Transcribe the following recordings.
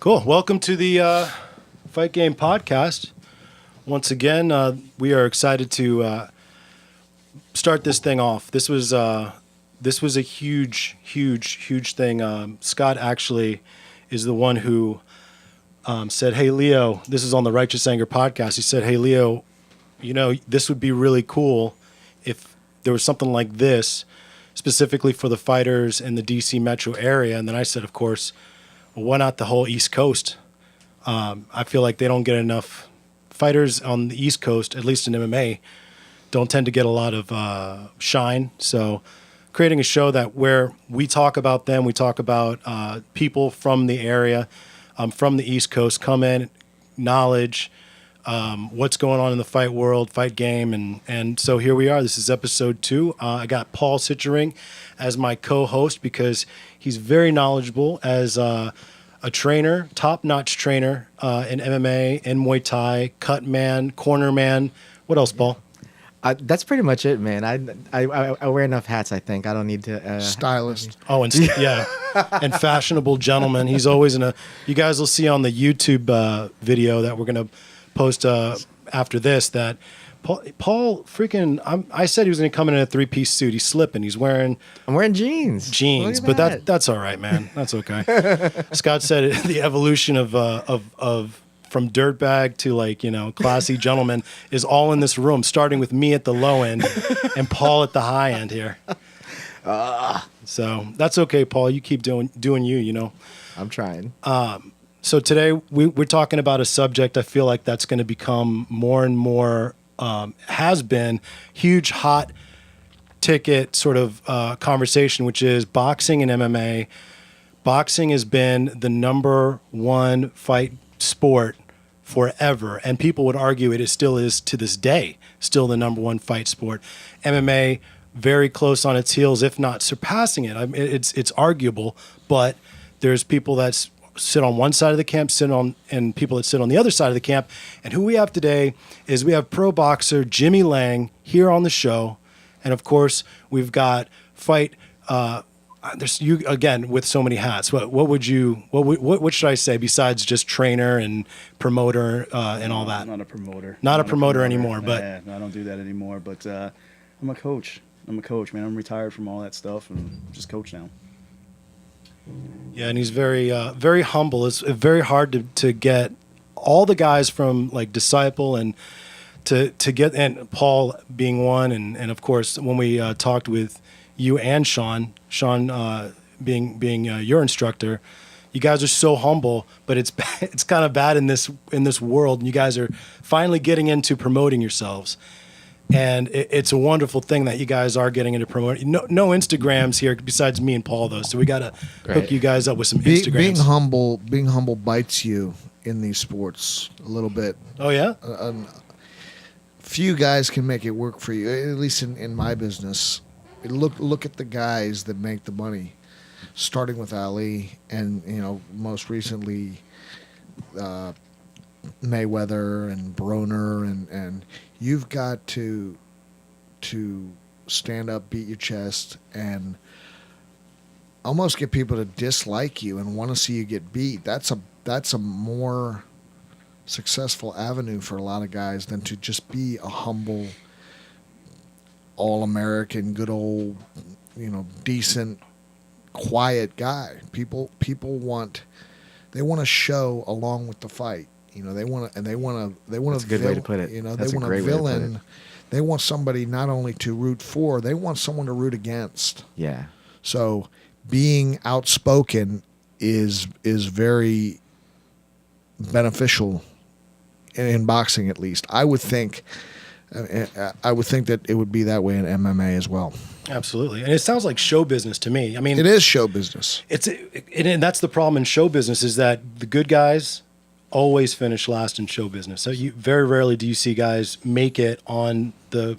Cool. Welcome to the Fight Game Podcast. Once again, we are excited to start this thing off. This was a huge thing. Scott actually is the one who said, "Hey, Leo, this is on the Righteous Anger podcast." He said, "Hey, Leo, you know, this would be really cool if there was something like this specifically for the fighters in the DC metro area." And then I said, of course, well, why not the whole East Coast? I feel like they don't get enough fighters on the East Coast, at least in MMA, don't tend to get a lot of shine. So creating a show that where we talk about them, we talk about people from the area, from the East Coast, come in, knowledge, what's going on in the fight world, fight game. And so here we are. This is episode 2. I got Paul Sichering as my co-host because he's very knowledgeable as a trainer, top-notch trainer in MMA, in Muay Thai, cut man, corner man. What else, Paul? That's pretty much it, man. I wear enough hats, I think. I don't need to... Stylist. Oh, and yeah. And fashionable gentleman. He's always in a... You guys will see on the YouTube video that we're going to post after this that Paul freaking... I said he was going to come in a 3-piece suit. He's slipping. He's wearing... I'm wearing jeans. Jeans. But that's all right, man. That's okay. Scott said the evolution of from dirtbag to, like, you know, classy gentleman is all in this room, starting with me at the low end and Paul at the high end here. So that's okay, Paul. You keep doing you, you know. I'm trying. So today we're talking about a subject I feel like that's going to become more and more, has been huge, hot ticket sort of conversation, which is boxing and MMA. Boxing has been the number one fight sport forever, and people would argue it still is to this day, still the number one fight sport. MMA very close on its heels, if not surpassing it. I mean, it's arguable, but there's people that sit on one side of the camp, and people that sit on the other side of the camp. And who we have today is we have pro boxer Jimmy Lange here on the show, and of course we've got fight. There's you again with so many hats. What should I say besides just trainer and promoter and all that? Not a promoter. Not a promoter anymore. But yeah, I don't do that anymore. But I'm a coach. I'm a coach, man. I'm retired from all that stuff and just coach now. Yeah, and he's very very humble. It's very hard to get all the guys from like Disciple and to get, and Paul being one, and of course when we talked with you and Sean being your instructor, you guys are so humble, but it's kind of bad in this world, and you guys are finally getting into promoting yourselves, and it's a wonderful thing that you guys are getting into promoting. No Instagrams here besides me and Paul though, so we gotta hook you guys up with some Instagrams. Being humble bites you in these sports a little bit. Oh yeah. Few guys can make it work for you, at least in my business. Look at the guys that make the money, starting with Ali, and you know most recently Mayweather and Broner, and you've got to stand up, beat your chest, and almost get people to dislike you and want to see you get beat. That's a more successful avenue for a lot of guys than to just be a humble, all-American, good old, you know, decent, quiet guy. People want to show along with the fight. You know, they want to. That's a good way to put it. You know, they want a villain. They want somebody not only to root for, they want someone to root against. Yeah. So being outspoken is very beneficial in boxing, at least. I would think that it would be that way in MMA as well. Absolutely, and it sounds like show business to me. I mean, it is show business. And that's the problem in show business, is that the good guys always finish last in show business. So you very rarely do you see guys make it on the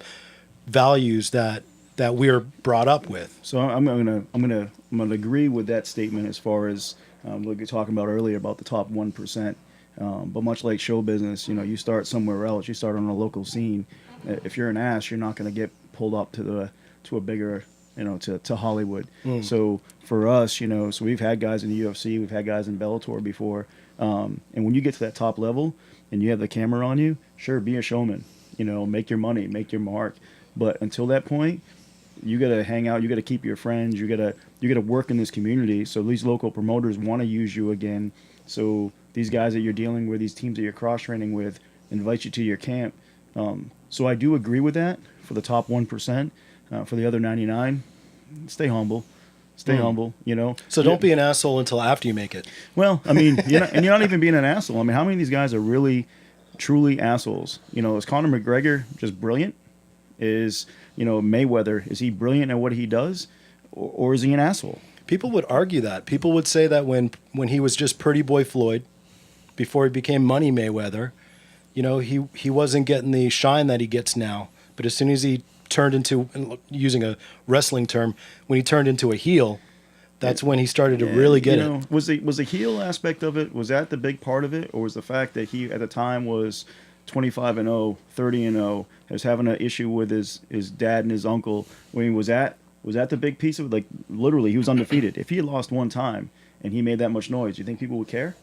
values that we're brought up with. So I'm gonna agree with that statement as far as what you're talking about earlier about the top 1%. But much like show business, you know, you start somewhere else. You start on a local scene. If you're an ass, you're not going to get pulled up to a bigger to Hollywood. So for us, so we've had guys in the UFC, we've had guys in Bellator before. And when you get to that top level and you have the camera on you, sure, be a showman, make your money, make your mark. But until that point, you got to hang out, you got to keep your friends, you got to work in this community. So these local promoters want to use you again. So these guys that you're dealing with, these teams that you're cross-training with, invite you to your camp. So I do agree with that for the top 1%. For the other 99, stay humble. Stay humble, So don't be an asshole until after you make it. Well, I mean, you're not even being an asshole. I mean, how many of these guys are really, truly assholes? Is Conor McGregor just brilliant? Is, Mayweather, is he brilliant at what he does? Or is he an asshole? People would argue that. People would say that when he was just Pretty Boy Floyd, before he became Money Mayweather, he wasn't getting the shine that he gets now. But as soon as he turned into, using a wrestling term, when he turned into a heel, that's when he started to really get it. Was the heel aspect of it, was that the big part of it? Or was the fact that he at the time was 25-0, 30-0, was having an issue with his dad and his uncle? I mean, was that the big piece of it? Like, literally, he was undefeated. If he had lost one time and he made that much noise, do you think people would care?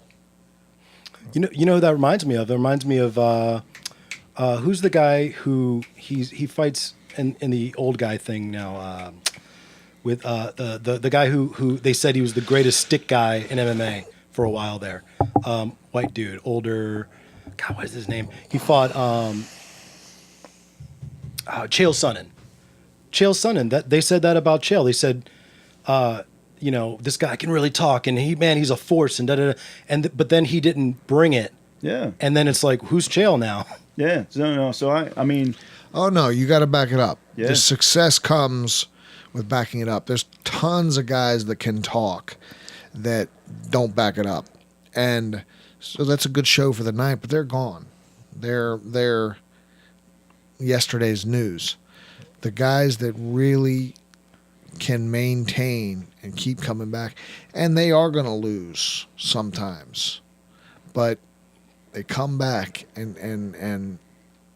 You know who that reminds me of? It reminds me of who's the guy who he fights in the old guy thing now, with the guy who they said he was the greatest stick guy in MMA for a while there. White dude, older. God, what is his name? He fought Chael Sonnen. Chael Sonnen. That they said that about Chael. They said, this guy can really talk, and he's a force, and da da da. But then he didn't bring it. Yeah. And then it's like, who's Chael now? Yeah. No. So I mean. Oh no, you got to back it up. Yeah. The success comes with backing it up. There's tons of guys that can talk that don't back it up, and so that's a good show for the night. But they're gone. They're yesterday's news. The guys that really can maintain and keep coming back, and they are going to lose sometimes, but they come back and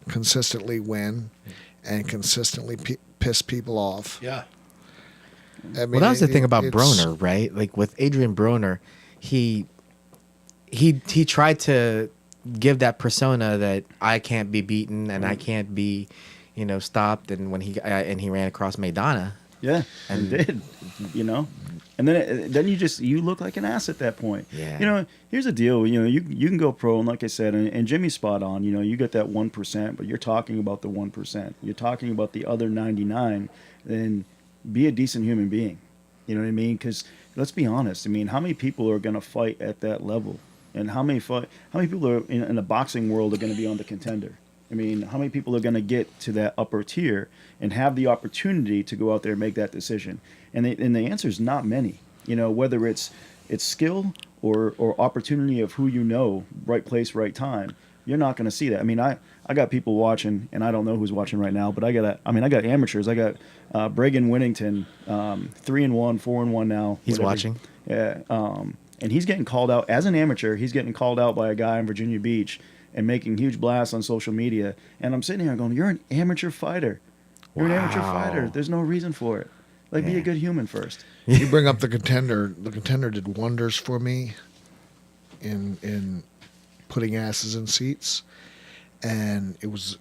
consistently win and consistently piss people off. Yeah. I mean, Well, that was the thing about it's- Broner, right? Like with Adrian Broner, he tried to give that persona that I can't be beaten and I can't be, stopped. And when he ran across Maidana, Yeah, and did, and then you look like an ass at that point. Yeah. Here's the deal. You can go pro, and like I said, and Jimmy's spot on. You get that 1%, but you're talking about the 1%. You're talking about the other 99. Then be a decent human being. You know what I mean? Because let's be honest. I mean, how many people are going to fight at that level? And how many people are in the boxing world are going to be on the Contender? I mean, how many people are going to get to that upper tier and have the opportunity to go out there and make that decision? And the answer is not many. Whether it's skill or opportunity of who right place, right time, you're not going to see that. I mean, I got people watching, and I don't know who's watching right now, but I got amateurs. I got Bregan Whittington, 3-1, 4-1 now. he's whatever. watching. Yeah, and he's getting called out as an amateur. He's getting called out by a guy in Virginia Beach and making huge blasts on social media. And I'm sitting here going, "You're an amateur fighter. You're an amateur fighter. There's no reason for it. Like, be a good human first." You bring up the Contender. The Contender did wonders for me in putting asses in seats, and it was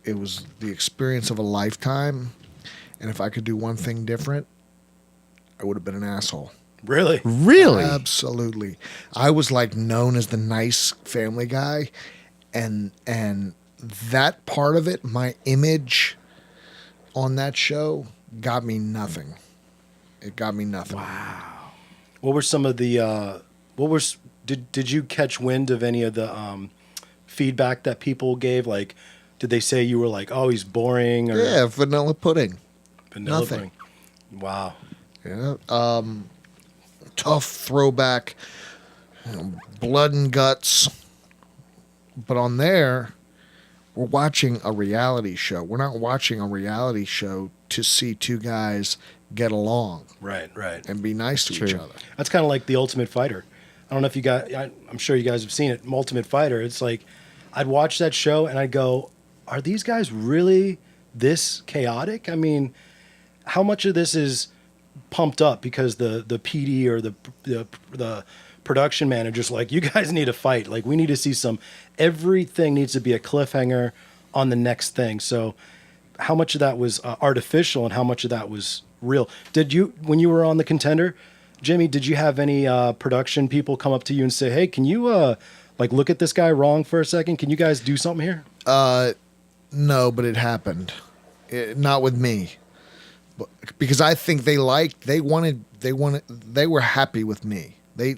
the experience of a lifetime. And if I could do one thing different, I would have been an asshole. Really? Really? Absolutely. I was like known as the nice family guy, and that part of it, my image on that show, got me nothing. It got me nothing. Wow. What were some of the did you catch wind of any of the feedback that people gave? Like, did they say you were like, "Oh, he's boring," or Yeah, vanilla pudding. vanilla nothing. pudding? Wow. Yeah. Tough throwback, blood and guts. But on there, we're watching a reality show. We're not watching a reality show to see two guys get along Right. and be nice to each True. other. That's kind of like the Ultimate Fighter. I don't know if you guys. I'm sure you guys have seen it. Ultimate Fighter. It's like I'd watch that show and I'd go, "Are these guys really this chaotic?" I mean, how much of this is pumped up because the PD or the production manager's like, you guys need to fight. Like, we need to see everything needs to be a cliffhanger on the next thing. So how much of that was artificial and how much of that was real? When you were on The Contender, Jimmy, did you have any production people come up to you and say, hey, can you like look at this guy wrong for a second? Can you guys do something here? No, but it happened. Not with me. Because I think they were happy with me. They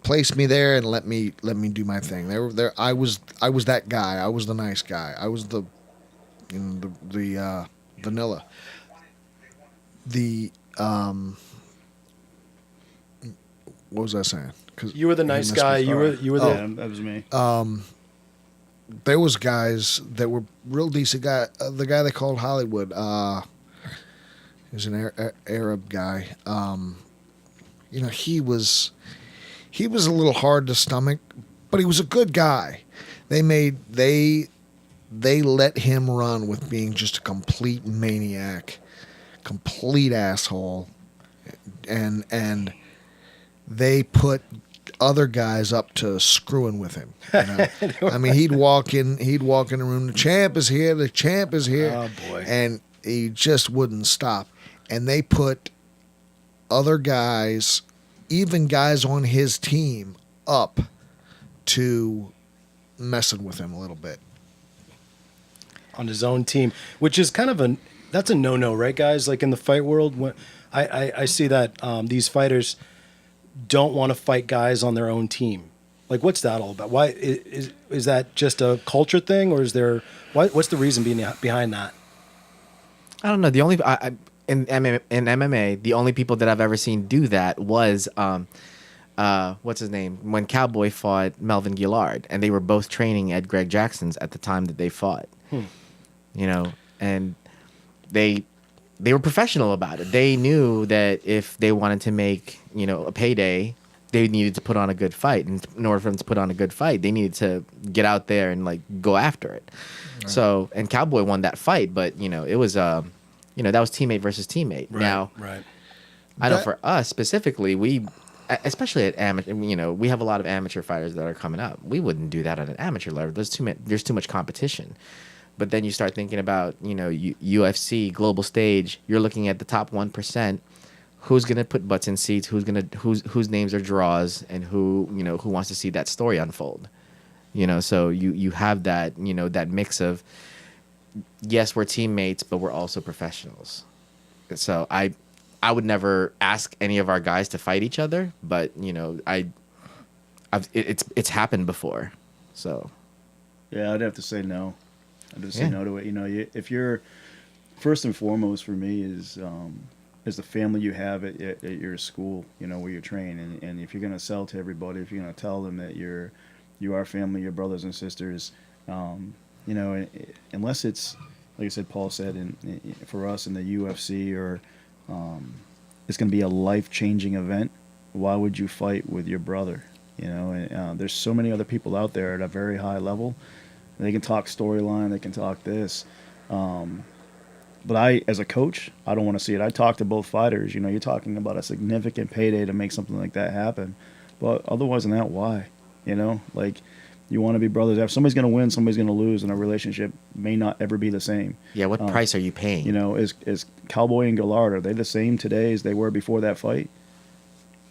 placed me there and let me do my thing. They were there. I was that guy. I was the nice guy. I was the vanilla. What was I saying? 'Cause You were the nice guy. You were Yeah, that was me. there was guys that were real decent guy. The guy they called Hollywood. He was an Arab guy. He was a little hard to stomach, but he was a good guy. They let him run with being just a complete maniac, complete asshole, and they put other guys up to screwing with him. I mean, he'd walk in the room. The champ is here. Oh boy! And he just wouldn't stop. And they put other guys, even guys on his team, up to messing with him a little bit. On his own team, which is kind of that's a no-no, right, guys? Like in the fight world, when I see that these fighters don't want to fight guys on their own team. Like, what's that all about? Why is that just a culture thing, or what's the reason behind that? I don't know. The only in MMA, the only people that I've ever seen do that was what's his name, when Cowboy fought Melvin Gillard, and they were both training at Greg Jackson's at the time that they fought. And they were professional about it. They knew that if they wanted to make a payday, they needed to put on a good fight. And in order for them to put on a good fight, they needed to get out there and like go after it. Right. So, and Cowboy won that fight, but it was that was teammate versus teammate. Right, now, right. I know for us specifically, we, especially at amateur, we have a lot of amateur fighters that are coming up. We wouldn't do that at an amateur level. There's too much competition. But then you start thinking about, UFC, global stage. You're looking at the top 1%. Who's gonna put butts in seats? Whose names are draws, and who wants to see that story unfold? So you have that that mix of, yes, we're teammates, but we're also professionals. So I would never ask any of our guys to fight each other, but it's happened before. So yeah, I'd have to say no. I'd just say no to it. If you're, first and foremost for me is the family you have at your school, where you're trained, and if you're gonna sell to everybody, if you're gonna tell them that you are family, your brothers and sisters, unless it's like I said, Paul said, for us in the UFC or it's gonna be a life-changing event. Why would you fight with your brother? There's so many other people out there at a very high level. They can talk storyline, they can talk this. But I, as a coach, I don't want to see it. I talk to both fighters. You're talking about a significant payday to make something like that happen. But otherwise than that, why? Like, you want to be brothers. If somebody's going to win, somebody's going to lose, and a relationship may not ever be the same. Yeah, what price are you paying? Is Cowboy and Gillard, are they the same today as they were before that fight?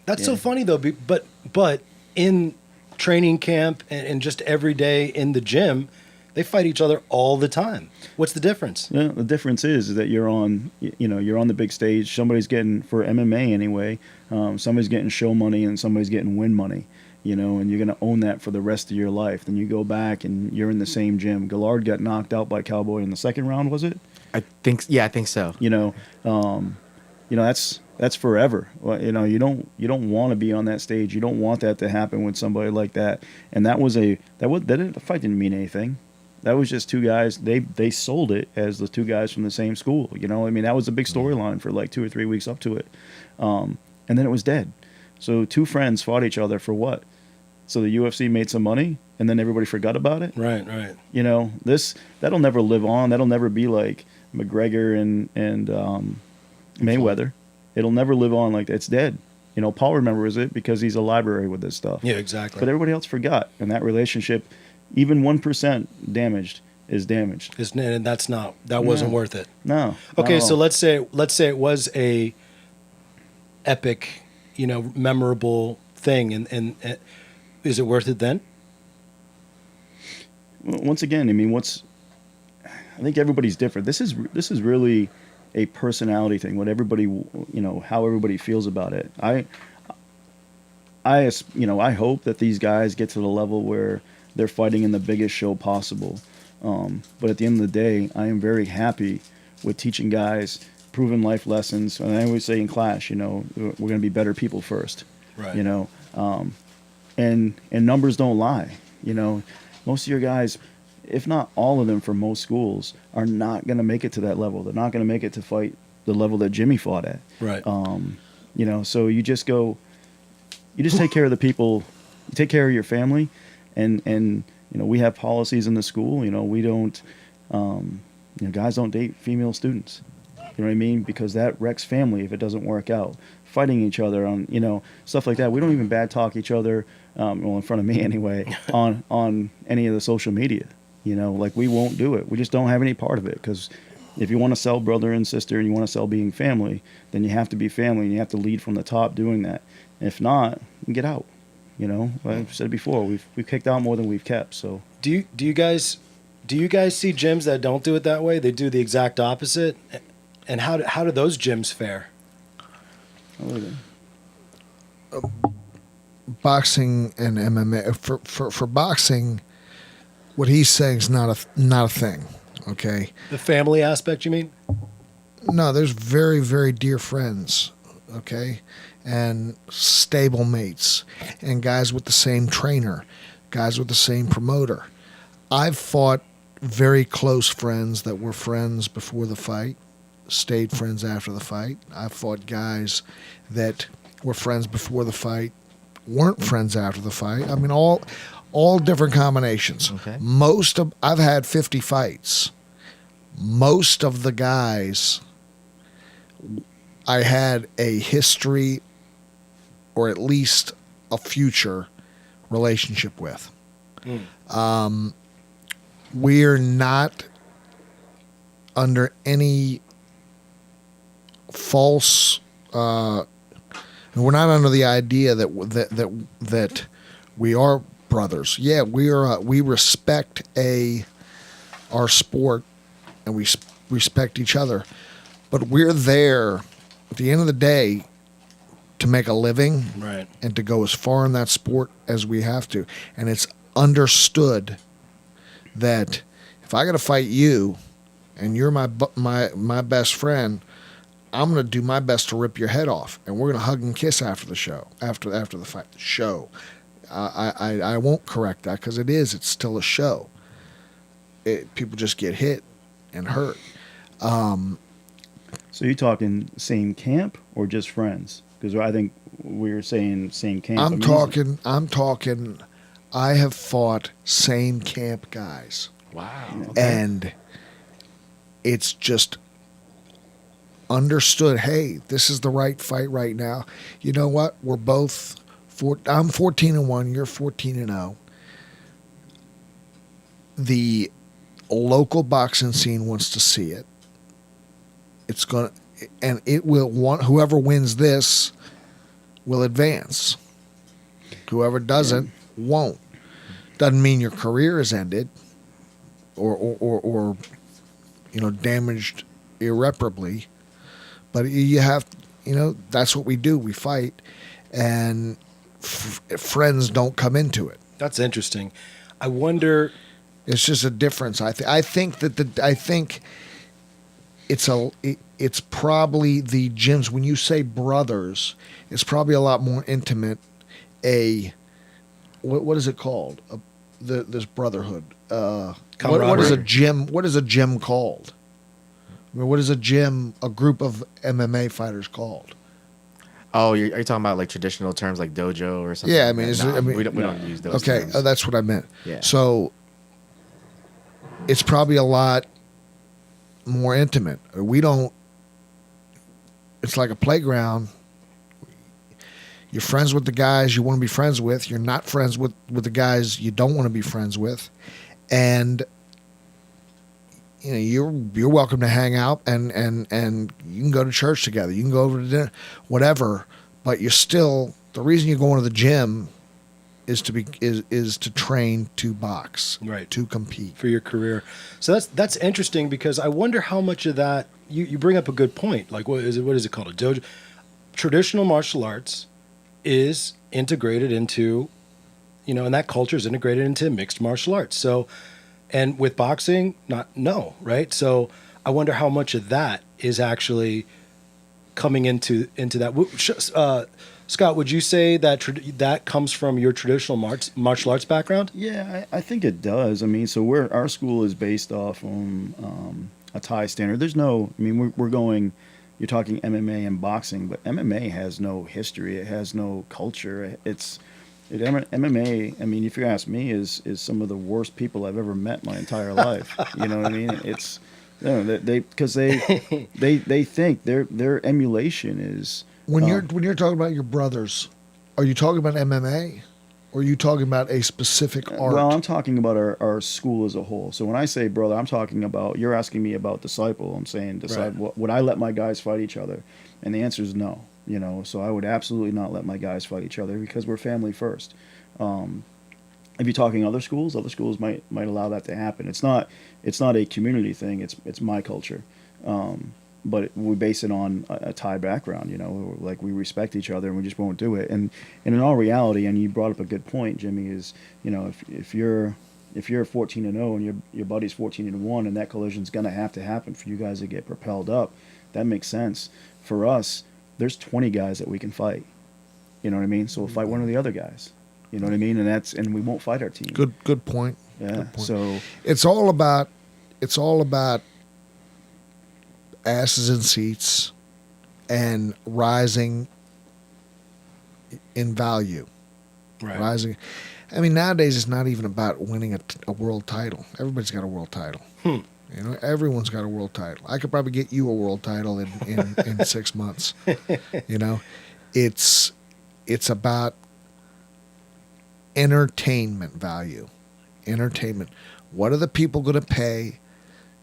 That's so funny, though. But in training camp and just every day in the gym, they fight each other all the time. What's the difference? Yeah, the difference is that you're on the big stage. Somebody's getting, for MMA anyway, somebody's getting show money and somebody's getting win money. And you're going to own that for the rest of your life. Then you go back and you're in the same gym. Gillard got knocked out by Cowboy in the second round, was it? I think so. That's forever. Well, you don't want to be on that stage. You don't want that to happen with somebody like that. And the fight didn't mean anything. That was just two guys. They sold it as the two guys from the same school. That was a big storyline for like 2 or 3 weeks up to it. And then it was dead. So two friends fought each other for what? So the UFC made some money, and then everybody forgot about it. Right. That'll never live on. That'll never be like McGregor and Mayweather. It'll never live on like that. It's dead. You know, Paul remembers it because he's a library with this stuff. Yeah, exactly. But everybody else forgot. And that relationship, even 1% damaged, is damaged. And that wasn't worth it. No. Okay, not at so all. let's say it was a epic, memorable thing, and is it worth it then? Once again, I mean, I think everybody's different. This is really a personality thing. What everybody, how everybody feels about it. I hope that these guys get to the level where they're fighting in the biggest show possible. But at the end of the day, I am very happy with teaching guys proven life lessons. And I always say in class, we're going to be better people first. Right. And numbers don't lie. Most of your guys, if not all of them for most schools, are not going to make it to that level. They're not going to make it to fight the level that Jimmy fought at. Right. So you just take care of the people, you take care of your family, and we have policies in the school. We don't, guys don't date female students. You know what I mean? Because that wrecks family if it doesn't work out. Fighting each other on, stuff like that. We don't even bad talk each other, in front of me anyway, on any of the social media. Like we won't do it. We just don't have any part of it, because if you want to sell brother and sister and you want to sell being family, then you have to be family and you have to lead from the top doing that. If not, get out. I've said it before, we've kicked out more than we've kept. So Do you guys see gyms that don't do it that way? They do the exact opposite. And how do those gyms fare? Boxing and MMA for boxing, what he's saying is not a thing. Okay. The family aspect, you mean? No, there's very, very dear friends. Okay. And stable mates, and guys with the same trainer, guys with the same promoter. I've fought very close friends that were friends before the fight, stayed friends after the fight. I've fought guys that were friends before the fight, weren't friends after the fight. I mean, all different combinations. Okay. I've had 50 fights. Most of the guys I had a history or at least a future relationship with. We're not under any false. We're not under the idea that we are brothers. Yeah, we are. We respect our sport, and we respect each other. But we're there at the end of the day to make a living, Right. and to go as far in that sport as we have to. And it's understood that if I got to fight you, and you're my best friend, I'm going to do my best to rip your head off, and we're going to hug and kiss after the show, after the fight. Show. I won't correct that, because it's still a show. People just get hit and hurt. So you're talking same camp or just friends? Because I think we were saying same camp. I'm talking. I have fought same camp guys, Wow. and it's just understood. Hey, this is the right fight right now. You know what? We're both. I'm 14-1. You're 14-0. The local boxing scene wants to see it. It's gonna, and it will want. Whoever wins this will advance. Whoever doesn't won't. Doesn't mean your career is ended, or damaged irreparably. But you have, that's what we do. We fight, and friends don't come into it. That's interesting. I wonder. It's just a difference. I think it's probably the gyms. When you say brothers, it's probably a lot more intimate. What is it called? This brotherhood. What is a gym? What is a gym called? I mean, what is a gym? A group of MMA fighters called? Oh, are you talking about like traditional terms like dojo or something? Yeah, I like mean, that? we don't use those. Okay, terms. that's what I meant. Yeah. So it's probably a lot more intimate. We don't. it's like a playground. You're friends with the guys you want to be friends with. You're not friends with the guys you don't want to be friends with, and you know you're welcome to hang out and you can go to church together. You can go over to dinner, whatever. But you're still, the reason you're going to the gym is to train to box, Right. to compete. For your career. So that's interesting, because I wonder how much of that you bring up a good point. Like, what is it called? A dojo? Traditional martial arts is integrated into, and that culture is integrated into mixed martial arts. So, and with boxing, right? So I wonder how much of that is actually coming into that. Scott, would you say that that comes from your traditional martial arts background? Yeah, I think it does. I mean, so our school is based off on a Thai standard. There's no, I mean, we're going, you're talking MMA and boxing, but MMA has no history. It has no culture. MMA, I mean, if you ask me, is some of the worst people I've ever met my entire life. You know what I mean? It's, because they think their emulation is. When you're talking about your brothers, are you talking about MMA, or are you talking about a specific art? Well, I'm talking about our school as a whole. So when I say brother, I'm talking about, you're asking me about disciple. I'm saying disciple. Right. Would I let my guys fight each other? And the answer is no. So I would absolutely not let my guys fight each other, because we're family first. If you're talking other schools might allow that to happen. It's not a community thing. It's my culture. But we base it on a Thai background, like we respect each other and we just won't do it. And in all reality, and you brought up a good point, Jimmy, is, if you're 14-0 and your buddy's 14-1, and that collision's going to happen for you guys to get propelled up, that makes sense. For us, there's 20 guys that we can fight. You know what I mean? So we'll fight one of the other guys. You know what I mean? And we won't fight our team. Good point. Yeah. Good point. So it's all about asses in seats and rising in value. Right. Rising. I mean, nowadays it's not even about winning a world title. Everybody's got a world title. Everyone's got a world title. I could probably get you a world title in 6 months. It's about entertainment value. Entertainment. What are the people going to pay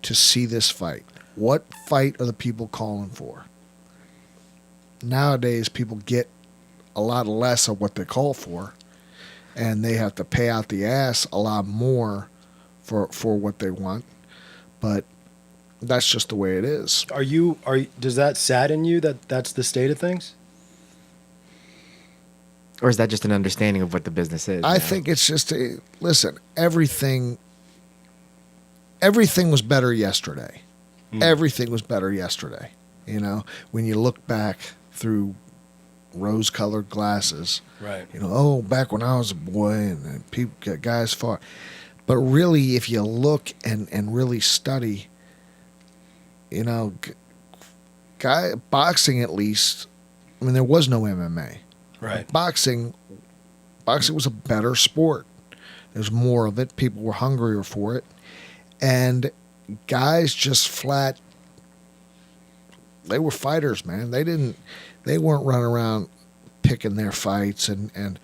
to see this fight? What fight are the people calling for? Nowadays, people get a lot less of what they call for, and they have to pay out the ass a lot more for what they want. But that's just the way it is. Does that sadden you that that's the state of things? Or is that just an understanding of what the business is? I think it's just listen, everything was better yesterday. Everything was better yesterday. When you look back through rose-colored glasses, right? Back when I was a boy and people, guys fought. But really, if you look and really study, boxing at least. I mean, there was no MMA. Right. Boxing was a better sport. There's more of it. People were hungrier for it, and guys just flat. They were fighters, man. They weren't running around picking their fights, and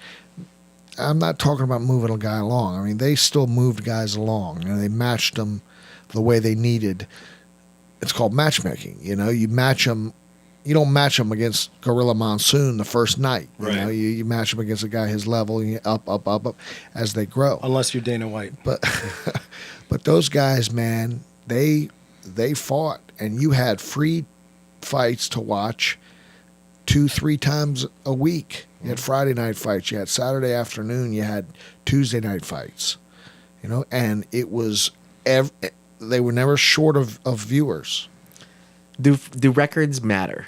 I'm not talking about moving a guy along. I mean, they still moved guys along, they matched them the way they needed. It's called matchmaking. You match them. You don't match them against Gorilla Monsoon the first night. Right. You match them against a guy his level, and you up as they grow. Unless you're Dana White. But those guys, man, they fought, and you had free fights to watch 2-3 times a week. You had Friday night fights, you had Saturday afternoon, you had Tuesday night fights. And it was they were never short of viewers. Do records matter?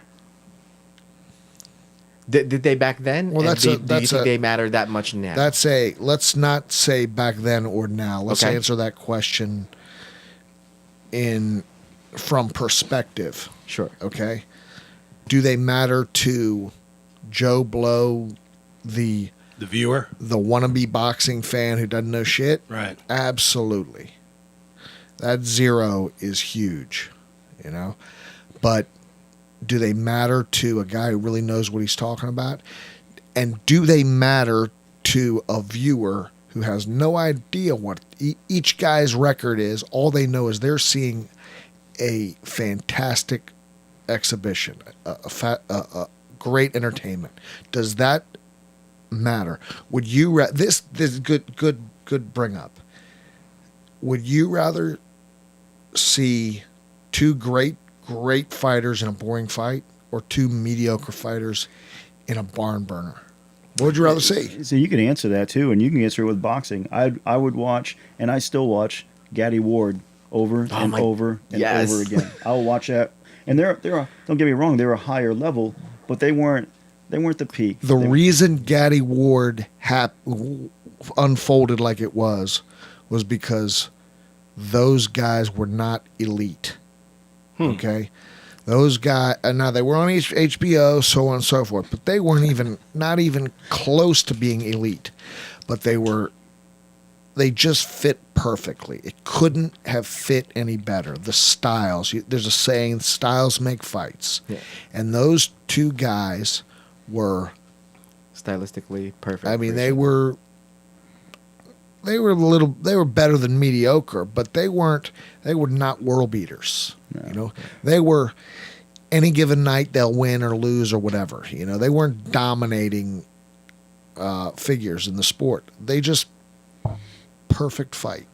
Did they back then? Well, do you think they matter that much now? Let's not say back then or now. Let's answer that question from perspective. Sure. Okay. Do they matter to Joe Blow, the viewer, the wannabe boxing fan who doesn't know shit? Right. Absolutely. That zero is huge, But Do they matter to a guy who really knows what he's talking about? And do they matter to a viewer who has no idea what each guy's record is? All they know is they're seeing a fantastic exhibition, a great entertainment. Does that matter? Would you this is good bring up? Would you rather see two great fighters in a boring fight, or two mediocre fighters in a barn burner? What would you rather see? So you can answer that too, and you can answer it with boxing. I would watch, and I still watch Gaddy Ward over and over and over again. I'll watch that, and they're don't get me wrong, they're a higher level, but they weren't the peak. The reason Gaddy Ward unfolded like it was because those guys were not elite. Okay, those guys. Now they were on HBO, so on and so forth, but they weren't not even close to being elite. But they just fit perfectly. It couldn't have fit any better. The styles. There's a saying: styles make fights. Yeah. And those two guys were stylistically perfect. I mean, they were better than mediocre, but they were not world beaters. No. You know, they were any given night they'll win or lose or whatever. You know, they weren't dominating figures in the sport. They just perfect fight.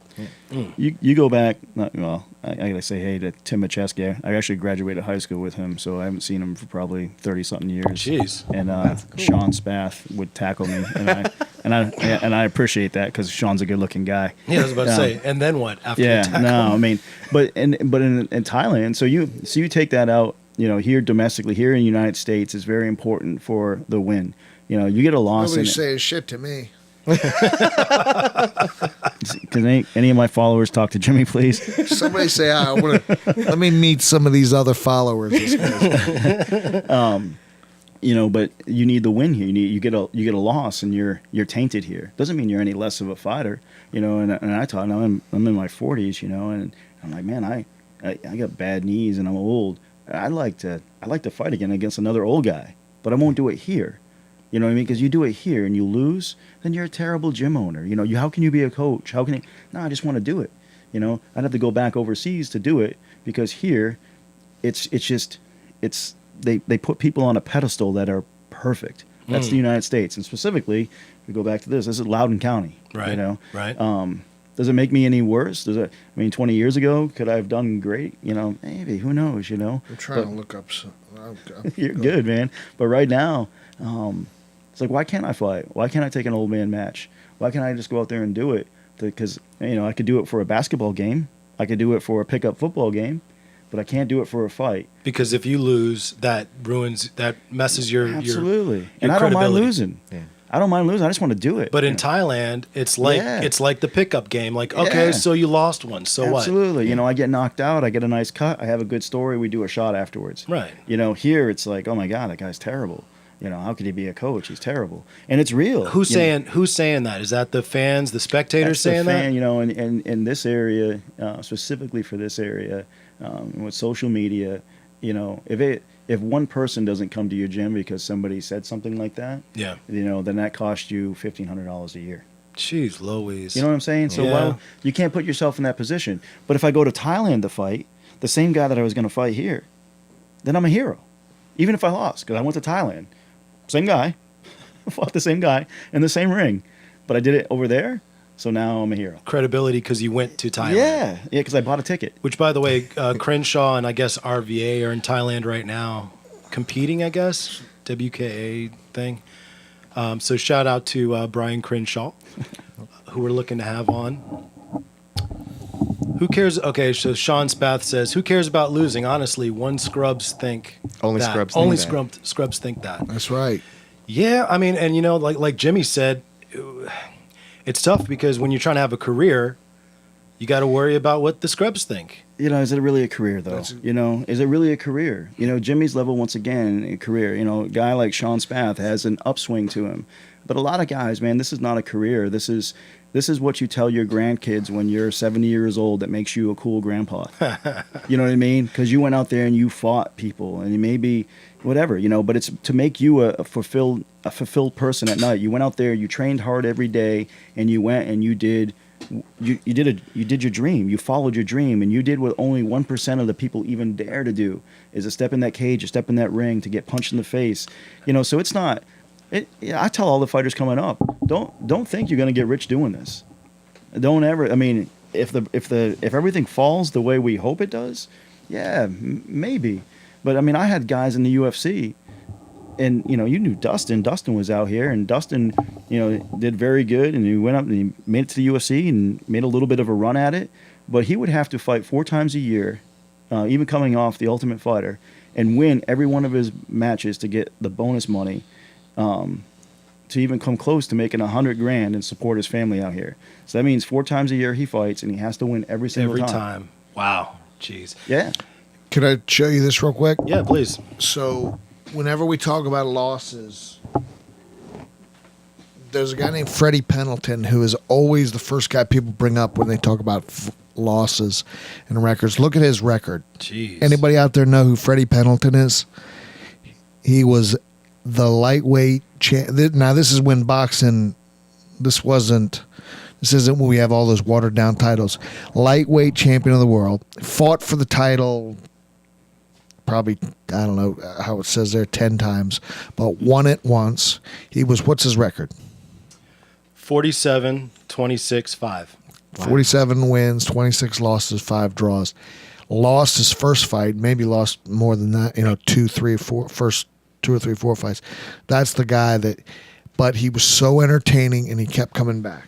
You go back. Well, I gotta say hey to Tim Macheski. I actually graduated high school with him, so I haven't seen him for probably 30-something years. Jeez. And cool. Sean Spath would tackle me, and I appreciate that because Sean's a good-looking guy. Yeah, I was about to say. And then what? After you tackle no, him? I mean, but in Thailand, so you take that out. You know, here domestically, here in the United States, is very important for the win. You know, you get a loss. Nobody's saying shit to me. Can any of my followers talk to Jimmy, please? Somebody say, let me meet some of these other followers. You know, but you need the win here. You get a loss, and you're tainted here. Doesn't mean you're any less of a fighter. You know, and I thought, I'm in my 40s. You know, and I'm like, man, I got bad knees, and I'm old. I'd like to fight again against another old guy, but I won't do it here. You know what I mean? Because you do it here and you lose, then you're a terrible gym owner. You know, how can you be a coach? How can you? No, I just want to do it. You know, I'd have to go back overseas to do it because here, it's they put people on a pedestal that are perfect. That's the United States, and specifically, if we go back to this is Loudoun County. Right. You know, right. Does it make me any worse? I mean, 20 years ago, could I have done great? You know, maybe. Who knows? You know. I'm trying to look up. You're good, man. But right now. It's like, why can't I fight? Why can't I take an old man match? Why can't I just go out there and do it? Because, you know, I could do it for a basketball game. I could do it for a pickup football game, but I can't do it for a fight. Because if you lose, that messes your Absolutely. Your and I don't mind losing. Yeah. I don't mind losing. I just want to do it. But in Thailand, it's like the pickup game. Like, okay, so you lost one. So what? Absolutely. You know, I get knocked out. I get a nice cut. I have a good story. We do a shot afterwards. Right. You know, here it's like, oh my God, that guy's terrible. You know, how could he be a coach? He's terrible, and it's real. Who's saying that? Is that the fans, the spectators saying that? You know, and in this area, specifically for this area, with social media, you know, if one person doesn't come to your gym because somebody said something like that, yeah, you know, then that costs you $1,500 a year. Jeez, Louise. You know what I'm saying? So you can't put yourself in that position. But if I go to Thailand to fight the same guy that I was going to fight here, then I'm a hero, even if I lost because I went to Thailand. Same guy, fought the same guy in the same ring, but I did it over there, so now I'm a hero. Credibility because you went to Thailand. Yeah, because I bought a ticket. Which, by the way, Crenshaw and I guess RVA are in Thailand right now, competing. I guess WKA thing. So shout out to Brian Crenshaw, who we're looking to have on. Who cares? Okay, so Sean Spath says, "Who cares about losing? Honestly, scrubs think only that. scrubs only think scrubs think that." That's right. Yeah, I mean, and you know, like Jimmy said, it's tough because when you're trying to have a career, you got to worry about what the scrubs think. Is it really a career though? Is it really a career? Jimmy's level once again a career. A guy like Sean Spath has an upswing to him, but a lot of guys, man, this is not a career. This is what you tell your grandkids when you're 70 years old that makes you a cool grandpa. You know what I mean? Because you went out there and you fought people, and you maybe whatever, but it's to make you a fulfilled person at night. You went out there, you trained hard every day, and you went and you did your dream. You followed your dream, and you did what only 1% of the people even dare to do, is a step in that cage, a step in that ring, to get punched in the face. So it's not. I tell all the fighters coming up, don't think you're going to get rich doing this. Don't ever. I mean, if everything falls the way we hope it does, yeah, maybe. But I mean, I had guys in the UFC, and you knew Dustin. Dustin was out here, and Dustin, did very good, and he went up and he made it to the UFC and made a little bit of a run at it. But he would have to fight 4 times a year, even coming off the Ultimate Fighter, and win every one of his matches to get the bonus money, to even come close to making $100,000 and support his family out here. So that means 4 times a year he fights, and he has to win every single time. Wow, jeez. Yeah. Can I show you this real quick? Yeah, please. So, whenever we talk about losses, there's a guy named Freddie Pendleton who is always the first guy people bring up when they talk about losses and records. Look at his record. Jeez. Anybody out there know who Freddie Pendleton is? He was the lightweight Now, this is when boxing. This isn't when we have all those watered down titles. Lightweight champion of the world. Fought for the title probably, I don't know how it says there, 10 times, but won it once. What's his record? 47, 26, 5. Wow. 47 wins, 26 losses, 5 draws. Lost his first fight, maybe lost more than that, 2, 3, 4, first 2 or 3, 4 fights. That's the guy but he was so entertaining and he kept coming back.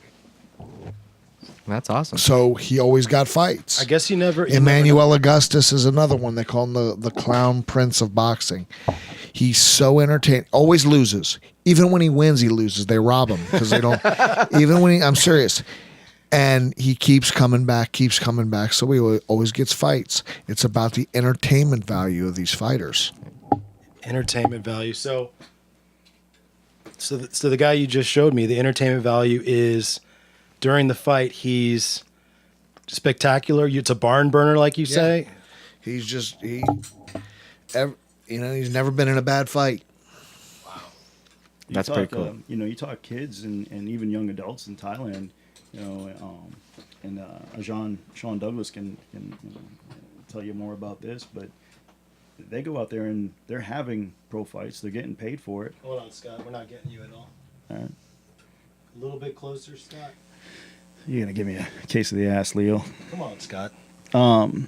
That's awesome. So he always got fights. I guess you never. Emmanuel Augustus is another one. They call him the clown prince of boxing. He's so entertaining. Always loses. Even when he wins, he loses. They rob him because they don't. Even when I'm serious. And he keeps coming back. So he always gets fights. It's about the entertainment value of these fighters. Entertainment value. So the guy you just showed me, the entertainment value is during the fight, he's spectacular. It's a barn burner, like you say. He's never been in a bad fight. Wow. That's pretty cool. You talk kids and even young adults in Thailand, and Sean Douglas can tell you more about this, but they go out there and they're having pro fights. They're getting paid for it. Hold on, Scott. We're not getting you at all. All right. A little bit closer, Scott. You're going to give me a case of the ass, Leo. Come on, Scott.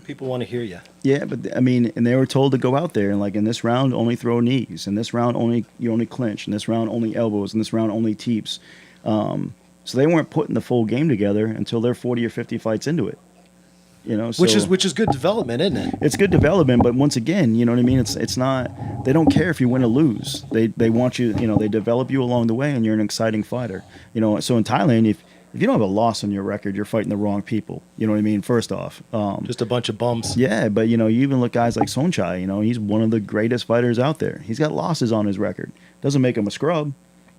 People want to hear you. Yeah, but I mean, and they were told to go out there and like in this round only throw knees, in this round you only clinch, in this round only elbows, in this round only teeps. So they weren't putting the full game together until they're 40 or 50 fights into it. Which is good development, isn't it? It's good development, but once again, you know what I mean. It's not. They don't care if you win or lose. They want you. They develop you along the way, and you're an exciting fighter. So in Thailand, if you don't have a loss on your record, you're fighting the wrong people. You know what I mean? First off, Just a bunch of bums. yeah, but you even look guys like Sonchai. He's one of the greatest fighters out there. He's got losses on his record. Doesn't make him a scrub.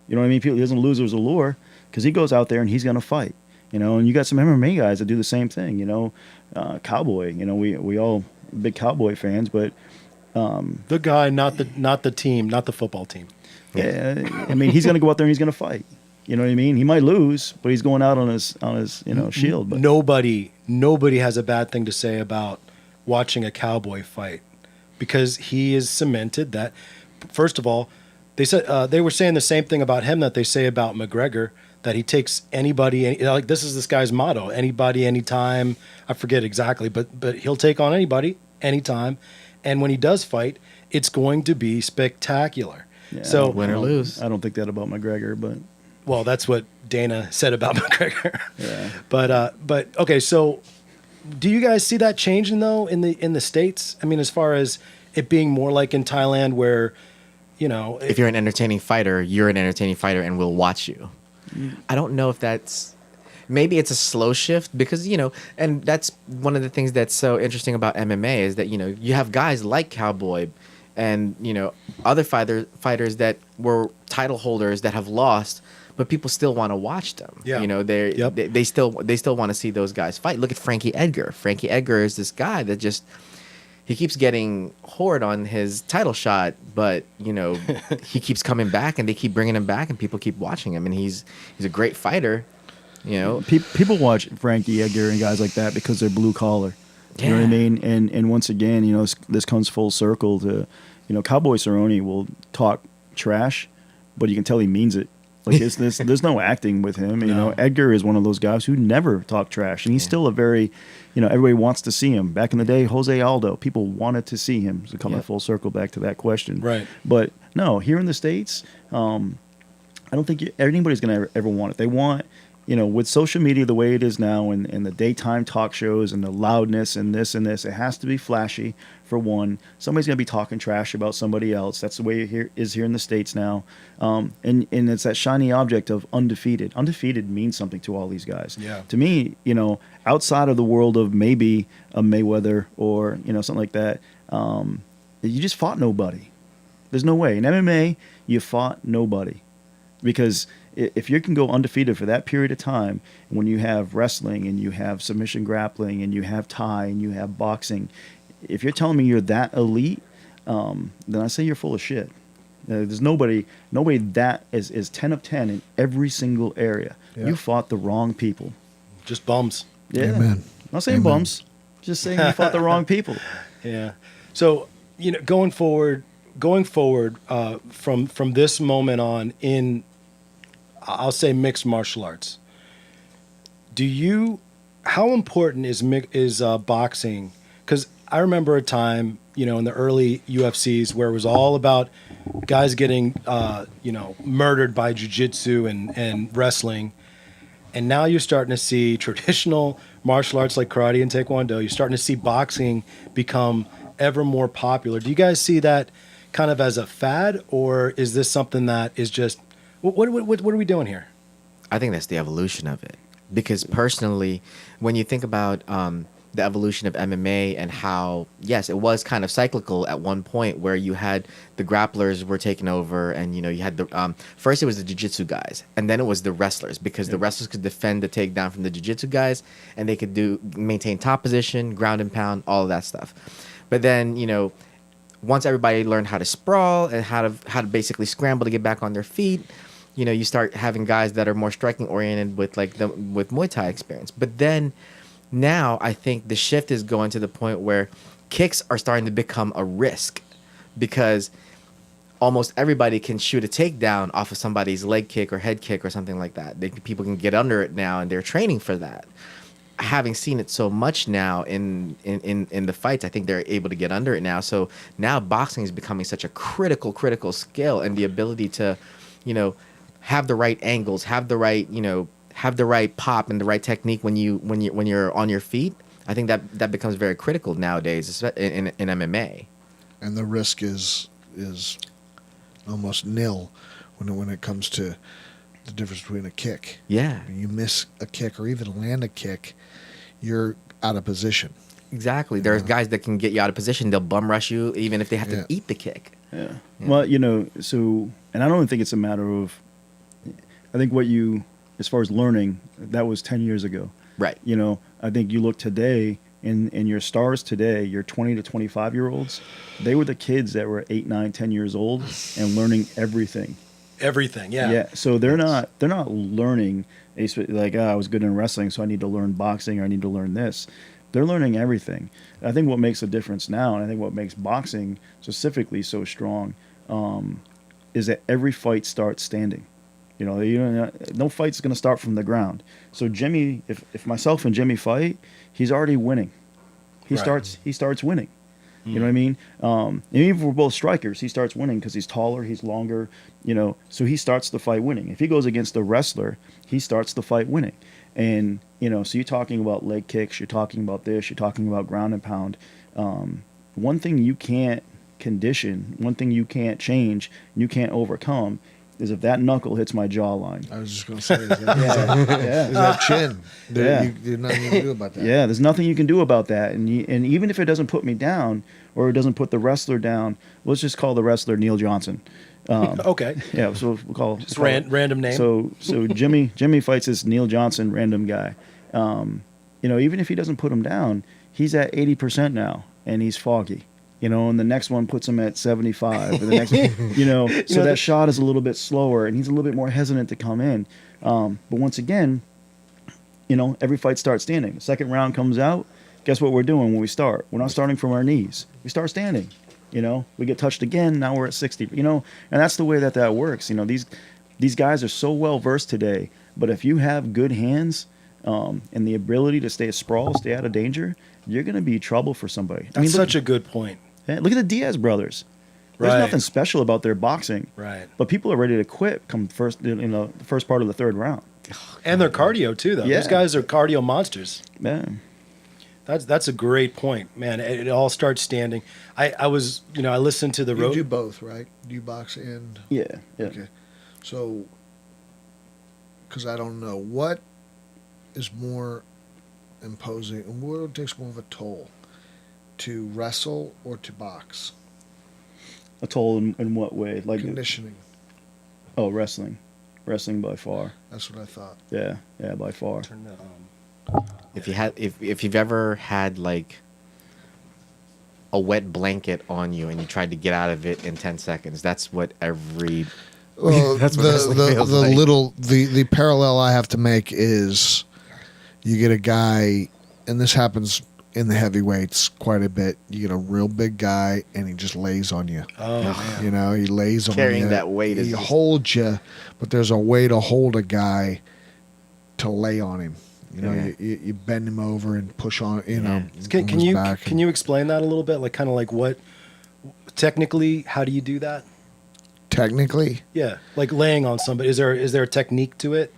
You know what I mean? He doesn't lose as a lure because he goes out there and he's gonna fight. And you got some MMA guys that do the same thing. Cowboy. We all big Cowboy fans, but The guy, not the team, not the football team. yeah, I mean he's gonna go out there and he's gonna fight. You know what I mean? He might lose, but he's going out on his shield. But Nobody has a bad thing to say about watching a Cowboy fight because he is cemented that. First of all, they were saying the same thing about him that they say about McGregor, that he takes anybody. Like this guy's motto: anybody, anytime. I forget exactly, but he'll take on anybody, anytime. And when he does fight, it's going to be spectacular. yeah, So win or lose. I don't think that about McGregor, but well, that's what Dana said about McGregor. yeah. But okay, so do you guys see that changing though in the States? I mean, as far as it being more like in Thailand, where If you're an entertaining fighter, you're an entertaining fighter, and we'll watch you. I don't know if that's maybe it's a slow shift because, and that's one of the things that's so interesting about MMA is that, you have guys like Cowboy and, other fighters that were title holders that have lost, but people still want to watch them. Yeah. They still want to see those guys fight. Look at Frankie Edgar. Frankie Edgar is this guy that just he keeps getting whored on his title shot, but he keeps coming back, and they keep bringing him back, and people keep watching him, and he's a great fighter. People watch Frankie Edgar and guys like that because they're blue collar. You know what I mean? And once again, this comes full circle to, Cowboy Cerrone will talk trash, but you can tell he means it. Like there's no acting with him. No. Edgar is one of those guys who never talk trash, and he's still a very, everybody wants to see him. Back in the day, Jose Aldo, people wanted to see him. So coming full circle back to that question, Right. But no, here in the States, I don't think anybody's gonna ever want it. They want, with social media the way it is now, and the daytime talk shows and the loudness and this, it has to be flashy. For one, somebody's gonna be talking trash about somebody else. That's the way it is here in the States now, and it's that shiny object of undefeated. Undefeated means something to all these guys. Yeah. To me, outside of the world of maybe a Mayweather or something like that, you just fought nobody. There's no way in MMA you fought nobody, because if you can go undefeated for that period of time, when you have wrestling and you have submission grappling and you have Thai and you have boxing, if you're telling me you're that elite, then I say you're full of shit. There's nobody that is 10 of 10 in every single area. Yeah. You fought the wrong people. Just bums. Yeah. Amen. I'm not saying Amen. bums. Just saying you fought the wrong people. Yeah. So, going forward, from this moment on in, I'll say mixed martial arts. How important is boxing? Because I remember a time, in the early UFCs where it was all about guys getting, murdered by jiu-jitsu and wrestling. And now you're starting to see traditional martial arts like karate and taekwondo. You're starting to see boxing become ever more popular. Do you guys see that kind of as a fad, or is this something that is just, what are we doing here? I think that's the evolution of it. Because personally, when you think about the evolution of MMA and how, yes, it was kind of cyclical at one point where you had the grapplers were taking over, and you had the first it was the jiu-jitsu guys, and then it was the wrestlers, because the wrestlers could defend the takedown from the jiu-jitsu guys, and they could maintain top position, ground and pound, all of that stuff. But then once everybody learned how to sprawl and how to basically scramble to get back on their feet, you start having guys that are more striking oriented with with Muay Thai experience. But then now I think the shift is going to the point where kicks are starting to become a risk, because almost everybody can shoot a takedown off of somebody's leg kick or head kick or something like that. People can get under it now, and they're training for that. Having seen it so much now in the fights, I think they're able to get under it now. So now boxing is becoming such a critical skill, and the ability to, have the right angles, have the right pop and the right technique when you're on your feet. I think that becomes very critical nowadays in MMA. And the risk is almost nil when it comes to the difference between a kick. Yeah, You miss a kick or even land a kick, you're out of position. exactly. There's guys that can get you out of position. They'll bum rush you even if they have to eat the kick. Yeah. Well, so, and I don't even think it's a matter of, I think as far as learning, that was 10 years ago. Right. I think you look today, and your stars today, your 20 to 25-year-olds, they were the kids that were 8, 9, 10 years old and learning everything. Everything, yeah. Yeah, so they're not learning like, I was good in wrestling, so I need to learn boxing, or I need to learn this. They're learning everything. I think what makes a difference now, and I think what makes boxing specifically so strong, is that every fight starts standing. No fight's going to start from the ground. So Jimmy, if myself and Jimmy fight, he's already winning. He starts winning. You know what I mean? And even if we're both strikers, he starts winning because he's taller, he's longer, so he starts the fight winning. If he goes against a wrestler, he starts the fight winning. And, so you're talking about leg kicks, you're talking about this, you're talking about ground and pound. One thing you can't condition, one thing you can't change, you can't overcome, is if that knuckle hits my jawline. I was just going to say, is that, Yeah. is that chin? Yeah. There's nothing you can do about that. Yeah, there's nothing you can do about that. And even if it doesn't put me down or it doesn't put the wrestler down, let's just call the wrestler Neil Johnson. Okay. Yeah, so we'll call Just random name. So Jimmy fights this Neil Johnson random guy. Even if he doesn't put him down, he's at 80% now, and he's foggy. And the next one puts him at 75. And the next, so that shot is a little bit slower, and he's a little bit more hesitant to come in. But once again, every fight starts standing. The second round comes out. Guess what we're doing when we start? We're not starting from our knees. We start standing. We get touched again. Now we're at 60. And that's the way that works. These guys are so well versed today. But if you have good hands and the ability to stay sprawl, stay out of danger, you're going to be trouble for somebody. That's such a good point. Look at the Diaz brothers. There's Right. nothing special about their boxing. Right. But people are ready to quit come the first part of the third round. And their cardio too, though. Yeah. Those guys are cardio monsters. Yeah. That's a great point, man. It all starts standing. I was, I listened to the You road. do both, right? You box and Yeah. Yeah. okay. So, because I don't know what is more imposing and what takes more of a toll, to wrestle or to box. A toll in what way? Like Conditioning. wrestling by far. That's what I thought. Yeah, by far. Turn that on. If you've ever had like a wet blanket on you and you tried to get out of it in 10 seconds, that's what every Well, That's what wrestling feels the like. little the parallel I have to make is you get a guy, and this happens in the heavyweights quite a bit. You get a real big guy, and he just lays on you. Oh man. He lays on Carrying you. that weight is He just- holds you, but there's a way to hold a guy to lay on him. Yeah. You bend him over and push on. On Can his you back can you explain that a little bit? Like kind of like what technically? How do you do that? technically? Yeah, like laying on somebody. Is there a technique to it?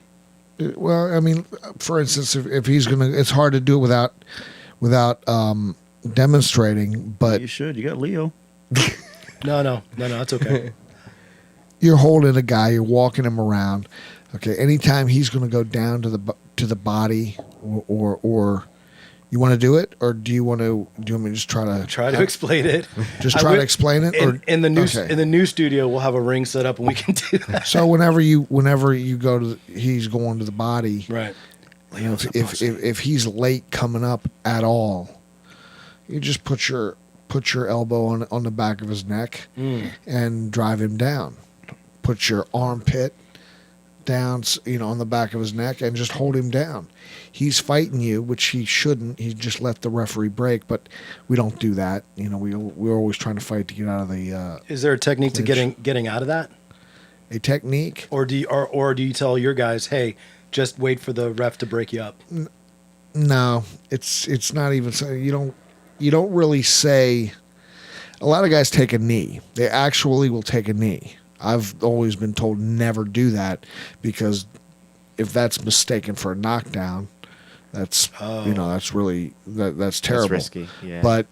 Well, I mean, for instance, if he's gonna, it's hard to do it without demonstrating. But You should. You got Leo. No, that's okay. you're holding a guy, you're walking him around. Okay, anytime he's going to go down to the body, or you want to do it, or do you want me to just try to Explain it. just I try would- to explain it? In the new Okay. in the new studio, we'll have a ring set up and we can do that. So whenever you go to, he's going to the body. Right. If he's late coming up at all, you just put your elbow on the back of his neck and drive him down. Put your armpit down, on the back of his neck, and just hold him down. He's fighting you, which he shouldn't. He just let the referee break, but we don't do that. We're always trying to fight to get out of the Is there a technique to clinch. getting out of that, a technique. or do you tell your guys, hey, just wait for the ref to break you up? No, it's not even so. You don't really say. A lot of guys take a knee. They actually will take a knee. I've always been told never do that, because if that's mistaken for a knockdown, that's that's really that's terrible. That's risky. Yeah. But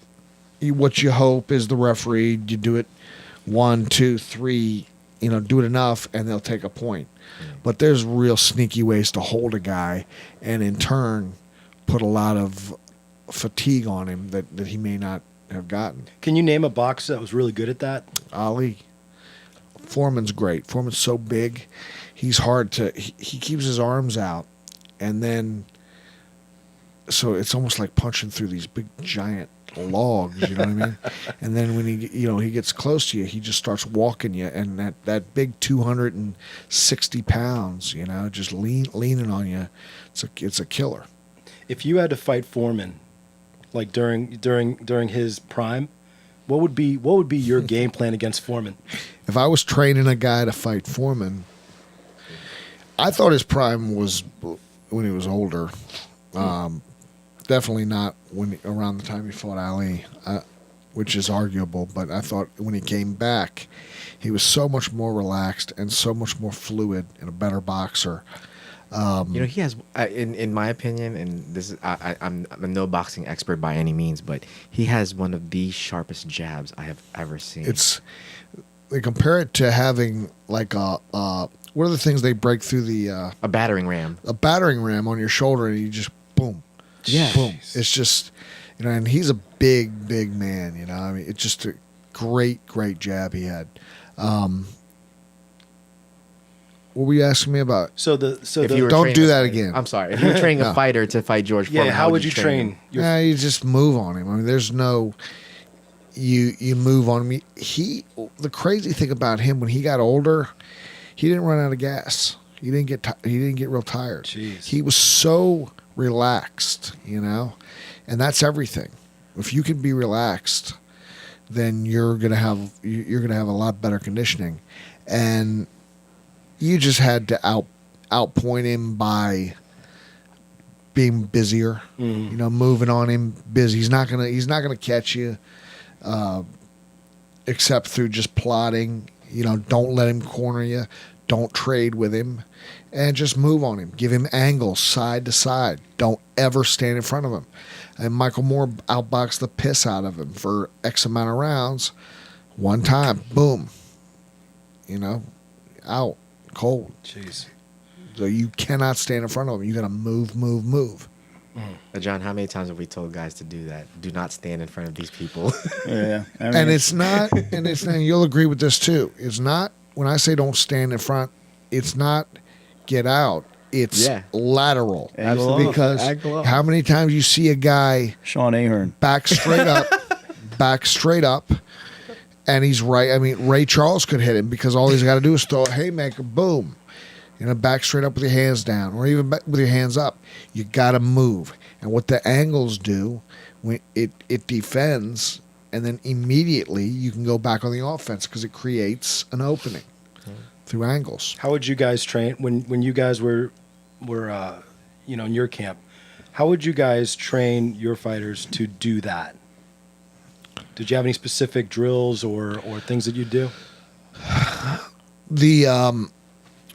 what you hope is the referee, you do it 1, 2, 3, do it enough, and they'll take a point. But there's real sneaky ways to hold a guy, and in turn, put a lot of fatigue on him that he may not have gotten. Can you name a boxer that was really good at that? Ali. Foreman's great. Foreman's so big, he's hard to. He keeps his arms out, and then so it's almost like punching through these big giant logs. You know what I mean? And then when he gets close to you, he just starts walking you, and that big 260 pounds, just leaning on you, it's a killer. If you had to fight Foreman, like during his prime, what would be your game plan against Foreman? If I was training a guy to fight Foreman, I thought his prime was when he was older. Definitely not around the time he fought Ali, which is arguable. But I thought when he came back, he was so much more relaxed and so much more fluid and a better boxer. He has, in my opinion, and this is, I'm no boxing expert by any means, but he has one of the sharpest jabs I have ever seen. they compare it to having like what are the things they break through the A battering ram. a battering ram on your shoulder, and you just boom, Yeah. boom. It's just, and he's a big man. I mean, it's just a great jab he had. What were you asking me about? So If you were Don't training do a that fighter- again. I'm sorry. If you were training No. a fighter to fight George Foreman, how would you train? him? Yeah, you just move on him. I mean, there's no, you move on him. The crazy thing about him, when he got older, he didn't run out of gas. He didn't get real tired. Jeez. He was so relaxed, and that's everything. If you can be relaxed, then you're gonna have a lot better conditioning, and you just had to outpoint him by being busier, moving on him, busy. He's not gonna catch you, except through just plotting. Don't let him corner you. Don't trade with him, and just move on him. Give him angles side to side. Don't ever stand in front of him. And Michael Moore outboxed the piss out of him for X amount of rounds. One time, boom, out cold. Jeez. So you cannot stand in front of him. You got to move. John, how many times have we told guys to do that? Do not stand in front of these people. Yeah, I mean, And it's not. You'll agree with this too. It's not when I say don't stand in front. It's not get out. It's Yeah. lateral. Angle off. Because Angle off. how many times you see a guy Sean Ahern. back straight up, and he's right. I mean, Ray Charles could hit him because all he's got to do is throw a haymaker, boom, back straight up with your hands down, or even back with your hands up. You got to move, and what the angles do, when it defends, and then immediately you can go back on the offense because it creates an opening through angles. How would you guys train when you guys were in your camp? How would you guys train your fighters to do that? Did you have any specific drills or things that you do? The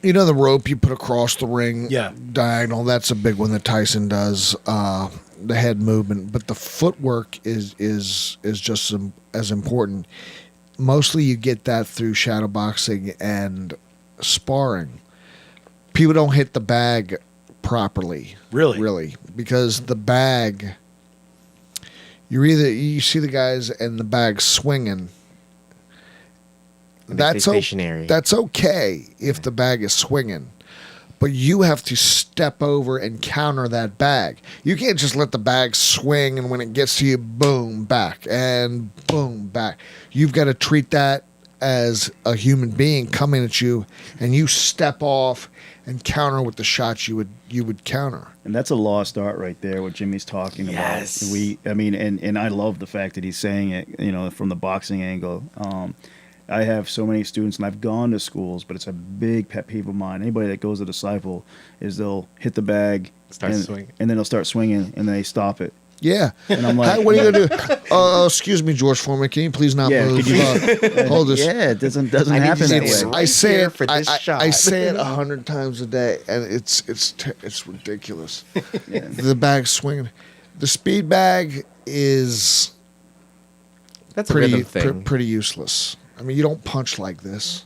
the rope you put across the ring, Yeah. diagonal. That's a big one that Tyson does. The head movement, but the footwork is just as important. Mostly, you get that through shadow boxing and sparring. People don't hit the bag properly. Really, because the bag. You see the guys and the bag swinging. And they stay stationary. That's okay if the bag is swinging, but you have to step over and counter that bag. You can't just let the bag swing and when it gets to you, boom, back and boom, back. You've got to treat that as a human being coming at you, and you step off and counter with the shots you would counter. And that's a lost art right there, what Jimmy's talking Yes. about. And I love the fact that he's saying it, from the boxing angle. I have so many students, and I've gone to schools, but it's a big pet peeve of mine. Anybody that goes to Disciple is they'll hit the bag, Start and, swinging. and then they'll start swinging, and they stop it. Yeah. And I'm like, Hey, what are you gonna do? Excuse me, George Foreman. Can you please not Yeah, move? could you- Hold this. Yeah, it doesn't I need happen you that to way. right I say here it for this shot. I say it 100 times a day, and it's ridiculous. The bag swinging, the speed bag is That's a rhythm pretty thing. pretty useless. I mean, you don't punch like this,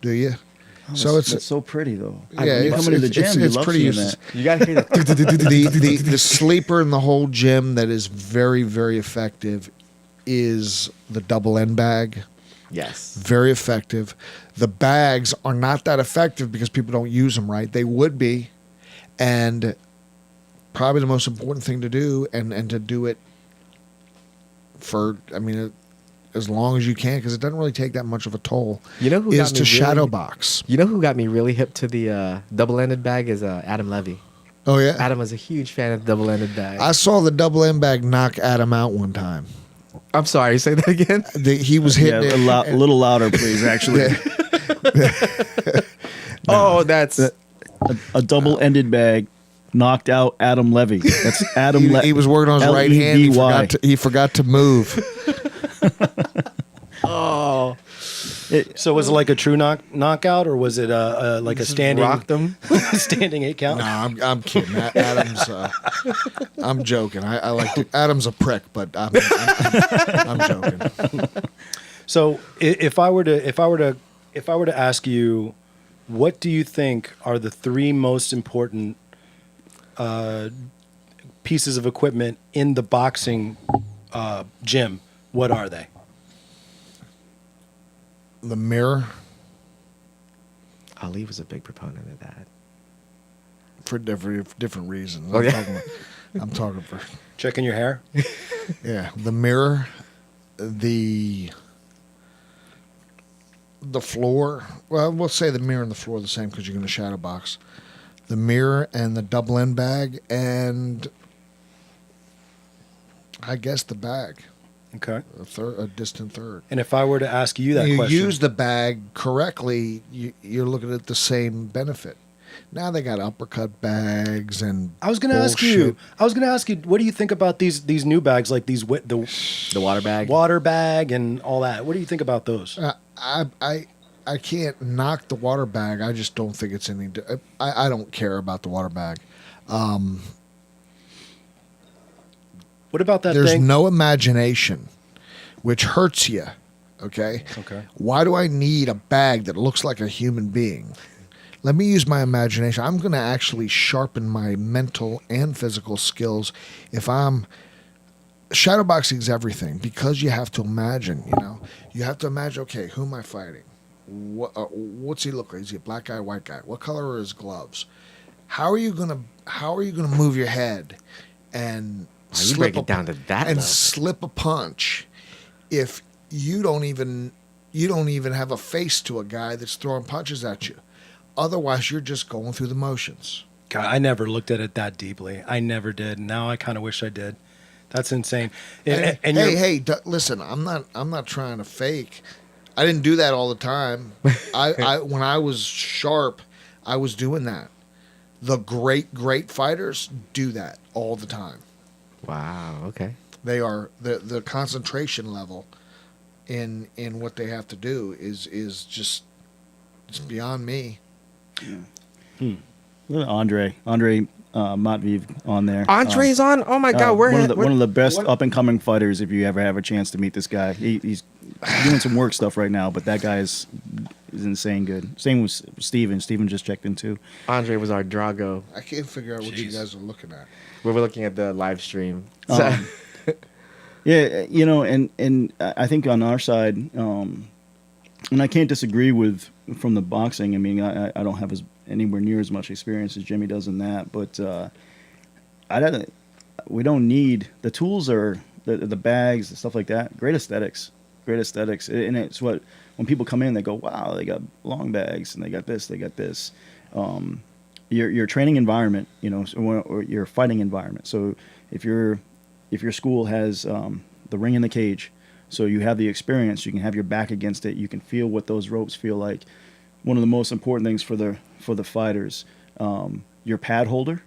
do you? So That's so pretty though. yeah, When you come into the gym, you it's love pretty seeing useless. that. You gotta hear that. The sleeper in the whole gym that is very very effective is the double end bag. Yes. Very effective. The bags are not that effective because people don't use them right. They would be, and probably the most important thing to do, and to do it for, as long as you can, because it doesn't really take that much of a toll. You know who is got to me really- shadow box. You know who got me really hip to the double-ended bag is Adam Levy. Oh yeah, Adam was a huge fan of the double-ended bag. I saw the double end bag knock Adam out one time. I'm sorry, say that again. He was Yeah, hitting a little louder, please. Actually, Oh, that's a double-ended bag knocked out Adam Levy. That's Adam. He was working on his right hand. He forgot to move. oh, So was it like a true knockout, or was it like a standing rocked him. standing 8 count? No, I'm kidding. Adam's. I'm joking. I like to, Adam's a prick, but I'm joking. So if I were to ask you, what do you think are the three most important pieces of equipment in the boxing gym? What are they? The mirror Ali was a big proponent of that. for different reasons. Oh, yeah. I'm talking for Checking your hair? yeah. The mirror, the floor. Well, we'll say the mirror and the floor are the same because you're going to shadow box. The mirror and the double end bag, and I guess the bag, Okay. a distant third. And if I were to ask you that You question, use the bag correctly, you're looking at the same benefit. Now they got uppercut bags and I was going to ask you. What do you think about these new bags, like the The water bag. water bag and all that? What do you think about those? I can't knock the water bag. I just don't think it's any. I don't care about the water bag. What about that There's thing? no imagination, which hurts you. Okay. Okay. Why do I need a bag that looks like a human being? Let me use my imagination. I'm going to actually sharpen my mental and physical skills if I'm. Shadowboxing is everything because you have to imagine. You have to imagine. Okay, who am I fighting? What's he look like? Is he a black guy, white guy? What color are his gloves? How are you gonna move your head and Wow, you break it down to that and level. slip a punch if you don't even have a face to a guy that's throwing punches at you? Otherwise, you're just going through the motions. God, I never looked at it that deeply. I never did. Now I kind of wish I did. That's insane. And Listen, I'm not trying to fake. I didn't do that all the time. I when I was sharp, I was doing that. The great fighters do that all the time. Wow. Okay. They are the concentration level in what they have to do is just it's beyond me. Look at Andre Matviv on there. Andre's on. Oh my God. One of the best up and coming fighters. If you ever have a chance to meet this guy, he's doing some work stuff right now. But that guy is insane good. Same with Steven. Steven just checked in too. Andre was our Drago. I can't figure out what you Jeez. guys are looking at. We were looking at the live stream. Yeah, and I think on our side, and I can't disagree with from the boxing. I mean, I don't have anywhere near as much experience as Jimmy does in that, but we don't need the tools or the bags and stuff like that. Great aesthetics, and it's what when people come in, they go, wow, they got long bags and they got this. Your training environment, or your fighting environment. So if your school has the ring in the cage, so you have the experience, you can have your back against it, you can feel what those ropes feel like. One of the most important things for the fighters, your pad holder,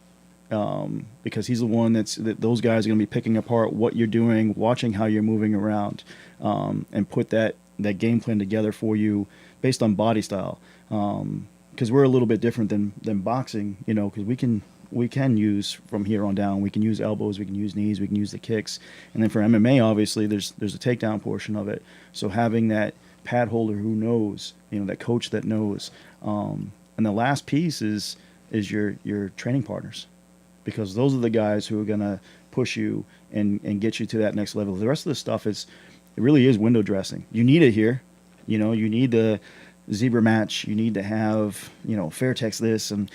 because he's the one that those guys are going to be picking apart what you're doing, watching how you're moving around, and put that game plan together for you based on body style. Because we're a little bit different than boxing, because we can use from here on down. We can use elbows, we can use knees, we can use the kicks, and then for MMA, obviously, there's a takedown portion of it. So having that pad holder who knows, that coach that knows, and the last piece is your training partners, because those are the guys who are gonna push you and get you to that next level. The rest of the stuff it really is window dressing. You need it here, you need the zebra match, you need to have Fairtex this, and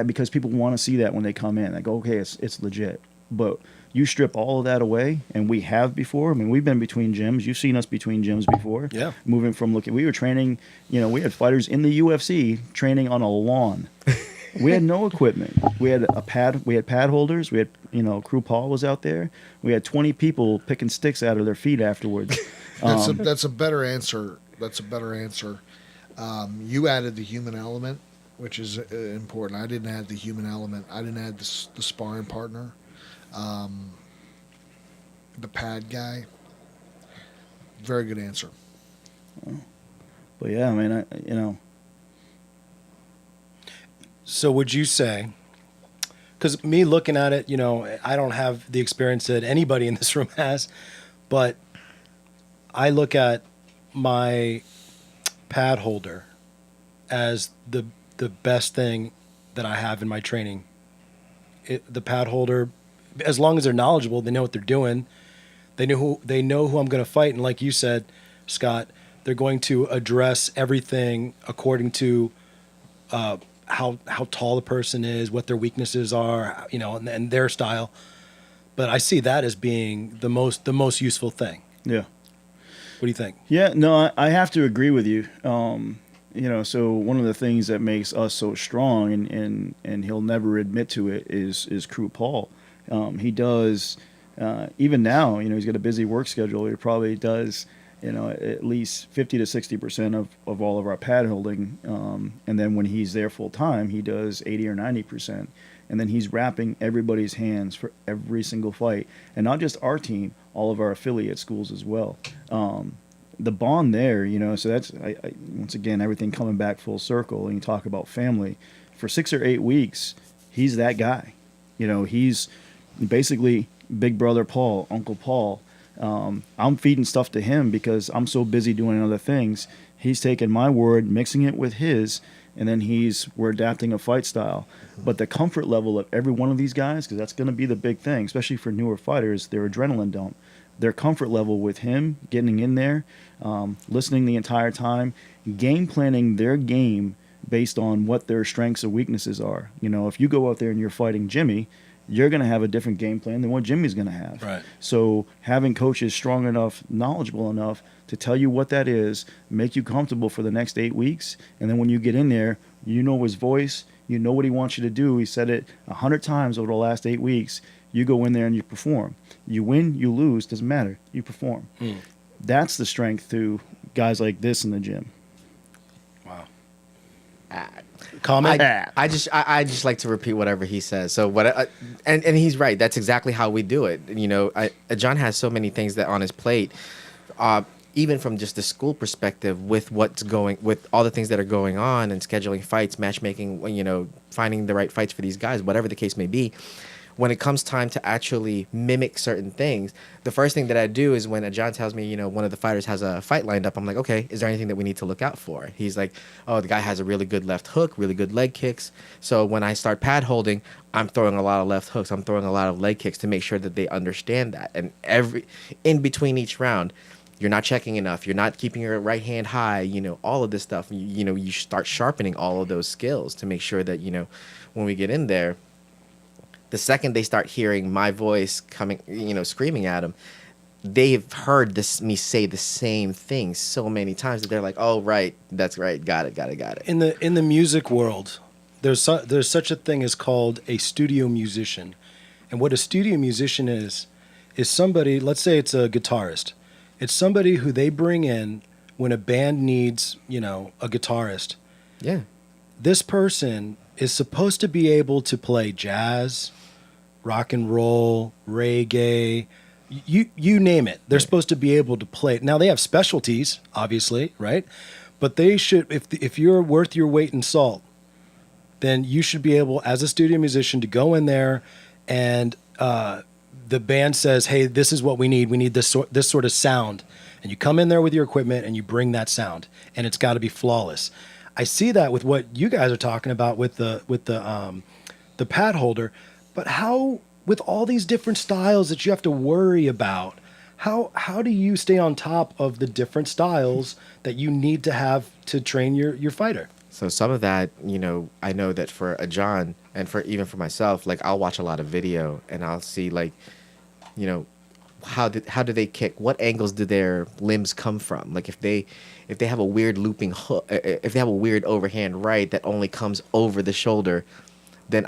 because people want to see that when they come in. They go, okay, it's legit. But you strip all of that away, and we have before. I mean, we've been between gyms. You've seen us between gyms before. Yeah. Moving from we were training, we had fighters in the UFC training on a lawn. We had no equipment. We had pad holders. We had, Crew Paul was out there. We had 20 people picking sticks out of their feet afterwards. That's a better answer. You added the human element, which is important. I didn't add the human element. I didn't add the sparring partner, the pad guy. Very good answer. But yeah, I mean, So would you say, because me looking at it, I don't have the experience that anybody in this room has, but I look at my pad holder as the best thing that I have in my training. The pad holder, as long as they're knowledgeable, they know what they're doing. They know who I'm going to fight, and like you said, Scott, they're going to address everything according to how tall the person is, what their weaknesses are, and their style. But I see that as being the most useful thing. Yeah. What do you think? Yeah, no, I have to agree with you. So one of the things that makes us so strong, and he'll never admit to it, is Crew Paul. He does, even now, he's got a busy work schedule. He probably does, at least 50 to 60% of all of our pad holding. And then when he's there full time, he does 80 or 90%. And then he's wrapping everybody's hands for every single fight. And not just our team, all of our affiliate schools as well. The bond there, so that's, once again, everything coming back full circle. And you talk about family. For 6 or 8 weeks, he's that guy. He's basically Big Brother Paul, Uncle Paul. I'm feeding stuff to him because I'm so busy doing other things. He's taking my word, mixing it with his, and then we're adapting a fight style. But the comfort level of every one of these guys, because that's going to be the big thing, especially for newer fighters, their adrenaline dump. Their comfort level with him, getting in there, listening the entire time, game planning their game based on what their strengths or weaknesses are. If you go out there and you're fighting Jimmy, you're going to have a different game plan than what Jimmy's going to have. Right. So having coaches strong enough, knowledgeable enough to tell you what that is, make you comfortable for the next 8 weeks, and then when you get in there, you know his voice, you know what he wants you to do. He said it 100 times over the last 8 weeks. You go in there and you perform. You win, you lose, doesn't matter. You perform. That's the strength to guys like this in the gym. Wow. Comment? I just like to repeat whatever he says. So and he's right. That's exactly how we do it. John has so many things that on his plate, even from just the school perspective, with all the things that are going on and scheduling fights, matchmaking, finding the right fights for these guys, whatever the case may be. When it comes time to actually mimic certain things, the first thing that I do is when John tells me, one of the fighters has a fight lined up, I'm like, okay, is there anything that we need to look out for? He's like, oh, the guy has a really good left hook, really good leg kicks. So when I start pad holding, I'm throwing a lot of left hooks. I'm throwing a lot of leg kicks to make sure that they understand that. And in between each round, you're not checking enough. You're not keeping your right hand high. All of this stuff. You start sharpening all of those skills to make sure that, when we get in there, the second they start hearing my voice coming, screaming at them, they've heard me say the same thing so many times that they're like, "Oh, right, that's right, got it." In the music world, there's such a thing as called a studio musician, and what a studio musician is somebody. Let's say it's a guitarist. It's somebody who they bring in when a band needs, a guitarist. Yeah. This person is supposed to be able to play jazz, rock and roll, reggae, you name it. They're supposed to be able to play it. Now they have specialties, obviously, right? But they should, if you're worth your weight in salt, then you should be able, as a studio musician, to go in there and the band says, "Hey, this is what we need. We need this sort of sound," and you come in there with your equipment and you bring that sound, and it's got to be flawless. I see that with what you guys are talking about with the pad holder, but how, with all these different styles that you have to worry about, how do you stay on top of the different styles that you need to have to train your fighter? So some of that, I know that for a John and even for myself, like I'll watch a lot of video and I'll see how do they kick? What angles do their limbs come from? Like if they have a weird looping hook, if they have a weird overhand right that only comes over the shoulder, then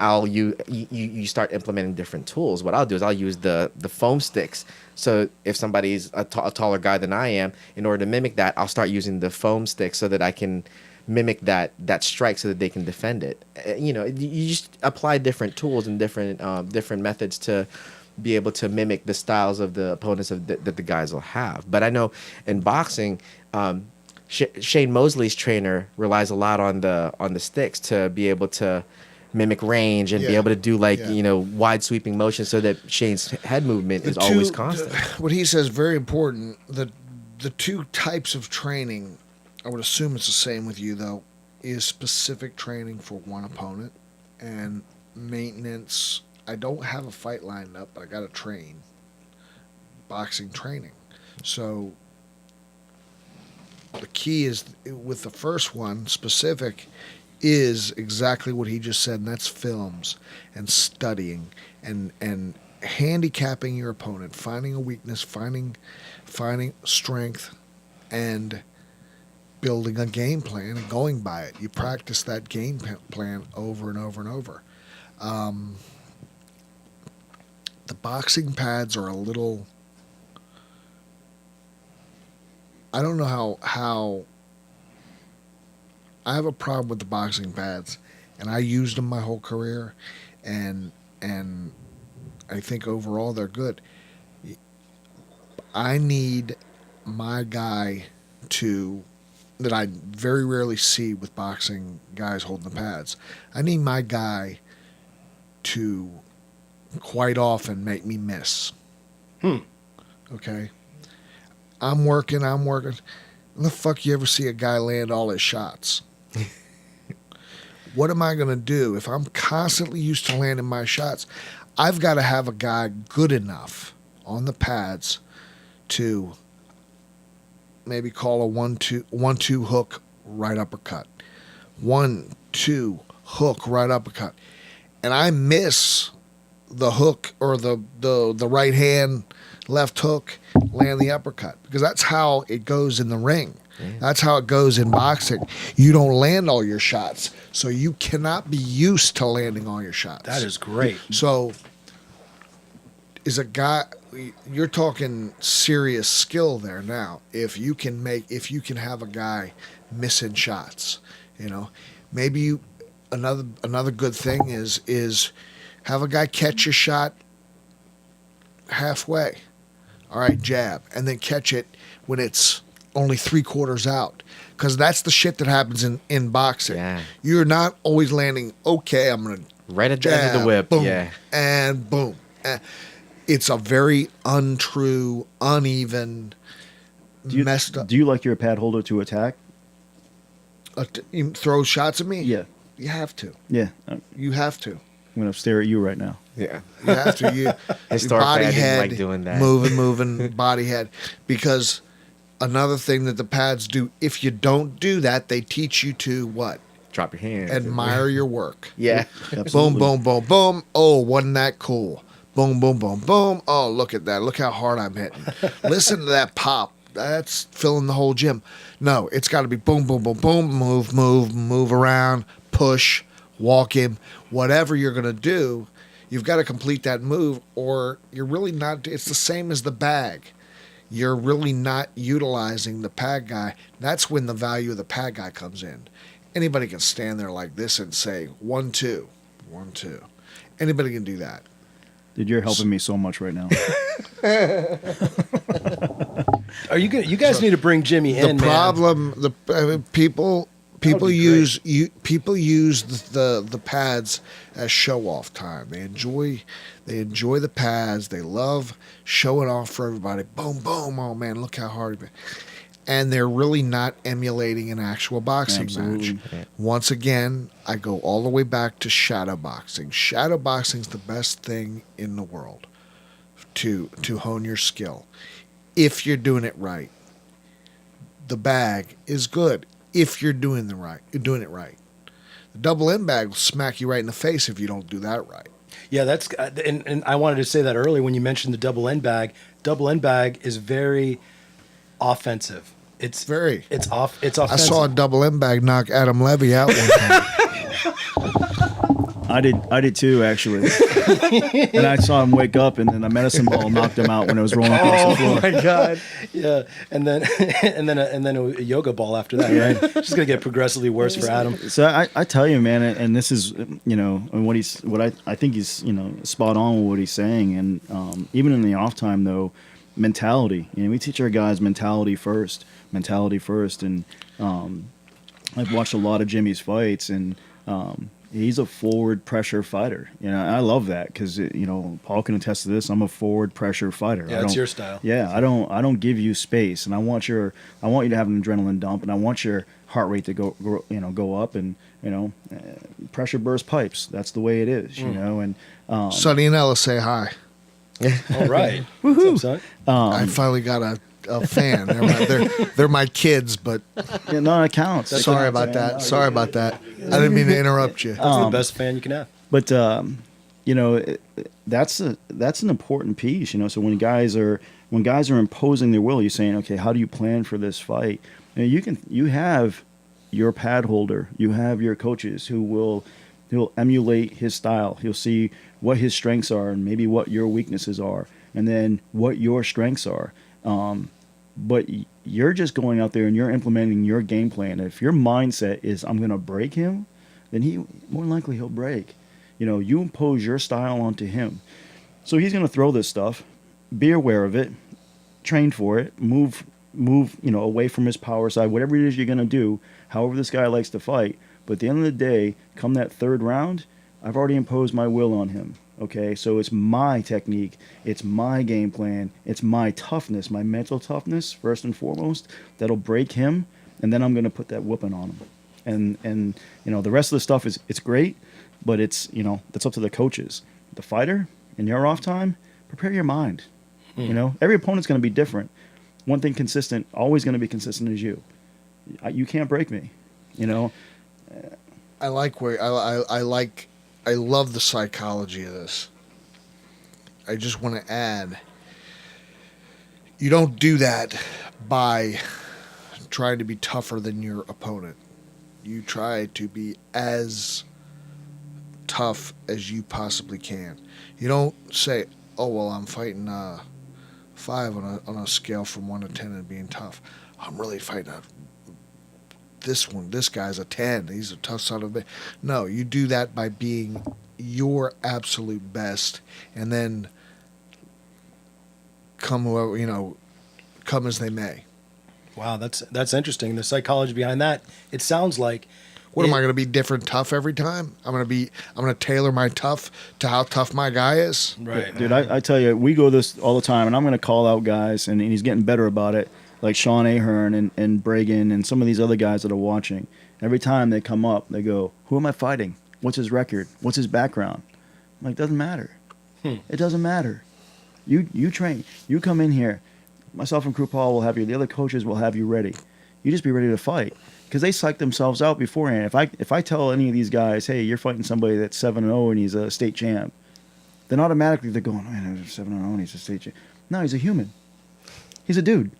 you start implementing different tools. What I'll do is I'll use the foam sticks. So if somebody's a taller guy than I am, in order to mimic that, I'll start using the foam sticks so that I can mimic that strike so that they can defend it. You just apply different tools and different methods to be able to mimic the styles of the opponents that the guys will have. But I know in boxing, Shane Mosley's trainer relies a lot on the sticks to be able to mimic range and be able to do wide sweeping motions so that Shane's head movement is always constant. What he says is very important. The the two types of training, I would assume it's the same with you though, is specific training for one opponent and maintenance. I don't have a fight lined up, but I got to train boxing training. So the key is with the first one, specific, is exactly what he just said, and that's films and studying and handicapping your opponent, finding a weakness, finding strength, and building a game plan and going by it. You practice that game plan over and over and over. The boxing pads are a little... I don't know how I have a problem with the boxing pads, and I used them my whole career, and I think overall they're good. I need my guy that I very rarely see with boxing guys holding the pads. I need my guy to quite often make me miss. Okay? I'm working. When the fuck you ever see a guy land all his shots? What am I going to do if I'm constantly used to landing my shots? I've got to have a guy good enough on the pads to maybe call a 1-2 hook, right uppercut. 1-2 hook, right uppercut. And I miss the hook or the right hand, left hook, land the uppercut. Because that's how it goes in the ring. Yeah. That's how it goes in boxing. You don't land all your shots. So you cannot be used to landing all your shots. That is great. So is a guy... You're talking serious skill there now. If you can have a guy missing shots, maybe another good thing is have a guy catch a shot halfway. All right, jab, and then catch it when it's only 3/4 out, because that's the shit that happens in boxing. Yeah. You're not always landing. Okay, I'm gonna right at the end of the whip. Boom, yeah, and boom. It's a very untrue, uneven, messed up. Do you like your pad holder to attack? Throw shots at me? Yeah. You have to. Yeah. You have to. I'm going to stare at you right now. Yeah. You have to. Your body head, like doing that. moving, body head. Because another thing that the pads do, if you don't do that, they teach you to what? Drop your hands. Admire your work. Yeah. Boom, boom, boom, boom. Oh, wasn't that cool? Boom, boom, boom, boom. Oh, look at that. Look how hard I'm hitting. Listen to that pop. That's filling the whole gym. No, it's got to be boom, boom, boom, boom. Move around, push, walk him. Whatever you're going to do, you've got to complete that move, or you're really not. It's the same as the bag. You're really not utilizing the pad guy. That's when the value of the pad guy comes in. Anybody can stand there like this and say 1-2, 1-2. Anybody can do that. Dude, you're helping me so much right now. Are you good? You guys need to bring Jimmy in. The problem, people use the pads as show off time. They enjoy the pads. They love showing off for everybody. Boom, boom. Oh man, look how hard. And they're really not emulating an actual boxing match. Yeah. Once again, I go all the way back to shadow boxing. Shadow boxing is the best thing in the world to hone your skill. If you're doing it right, the bag is good. If you're doing it right. The double end bag will smack you right in the face if you don't do that right. Yeah, that's and I wanted to say that earlier when you mentioned the double end bag. Double end bag is very offensive. It's offensive. I saw a double end bag knock Adam Levy out one time. I did too, actually. And I saw him wake up, and then a medicine ball knocked him out when it was rolling across the floor. Oh my god! Yeah, and then a yoga ball after that. Right? It's just gonna get progressively worse for Adam. So I tell you, man, and this is what I think he's spot on with what he's saying, and even in the off time though, mentality. We teach our guys mentality first, and I've watched a lot of Jimmy's fights, and He's a forward pressure fighter. You know, I love that because Paul can attest to this. I'm a forward pressure fighter. Yeah, that's your style. Yeah, I don't give you space, and I want you to have an adrenaline dump, and I want your heart rate to go up, and pressure burst pipes. That's the way it is. And Sonny and Ella say hi. All right. What's up, son? I finally got a fan. They're my kids, but Yeah, no, it counts. It sorry counts, about man. that. No, Sorry you're about that. I didn't mean to interrupt you. That's the best fan you can have. But that's an important piece. So when guys are imposing their will, you're saying, okay, how do you plan for this fight? You have your pad holder, you have your coaches who'll emulate his style. He'll see what his strengths are and maybe what your weaknesses are, and then what your strengths are. But you're just going out there and you're implementing your game plan. If your mindset is I'm going to break him, then more than likely he'll break. You impose your style onto him. So he's going to throw this stuff. Be aware of it. Train for it. Move away from his power side. Whatever it is you're going to do, however this guy likes to fight. But at the end of the day, come that third round, I've already imposed my will on him. Okay, so it's my technique, it's my game plan, it's my toughness, my mental toughness, first and foremost, that'll break him, and then I'm going to put that whooping on him. And the rest of the stuff it's great, but it's that's up to the coaches. The fighter, in your off time, prepare your mind. Every opponent's going to be different. One thing consistent, always going to be consistent, is you. You can't break me. I love the psychology of this. I just want to add, you don't do that by trying to be tougher than your opponent. You try to be as tough as you possibly can. You don't say, oh, well, I'm fighting 5 on a scale from 1 to 10 and being tough. I'm really fighting this guy's a 10. He's a tough son of a bitch. No, you do that by being your absolute best, and then come as they may. Wow, that's interesting. The psychology behind that. It sounds like. What am I going to be different tough every time? I'm going to tailor my tough to how tough my guy is. Right, Dude, I tell you, we go this all the time, and I'm going to call out guys, and he's getting better about it. Like Sean Ahern and Bragan and some of these other guys that are watching. Every time they come up, they go, who am I fighting? What's his record? What's his background? I'm like, doesn't matter. It doesn't matter. You train. You come in here. Myself and Crew Paul will have you. The other coaches will have you ready. You just be ready to fight. Because they psych themselves out beforehand. If I tell any of these guys, hey, you're fighting somebody that's 7-0 and he's a state champ, then automatically they're going, man, he's 7-0 and he's a state champ. No, he's a human. He's a dude.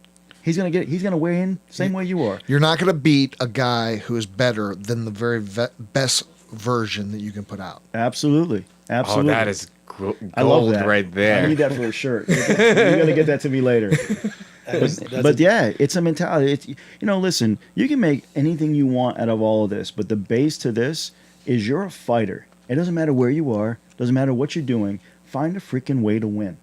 He's gonna weigh in same way you are. You're not gonna beat a guy who is better than the very best version that you can put out. Absolutely. Oh, that is gold I love that. right there. I need that for a shirt. You're gonna get that to me later. Yeah, it's a mentality. It's, listen, you can make anything you want out of all of this, but the base to this is you're a fighter. It doesn't matter where you are. Doesn't matter what you're doing. Find a freaking way to win.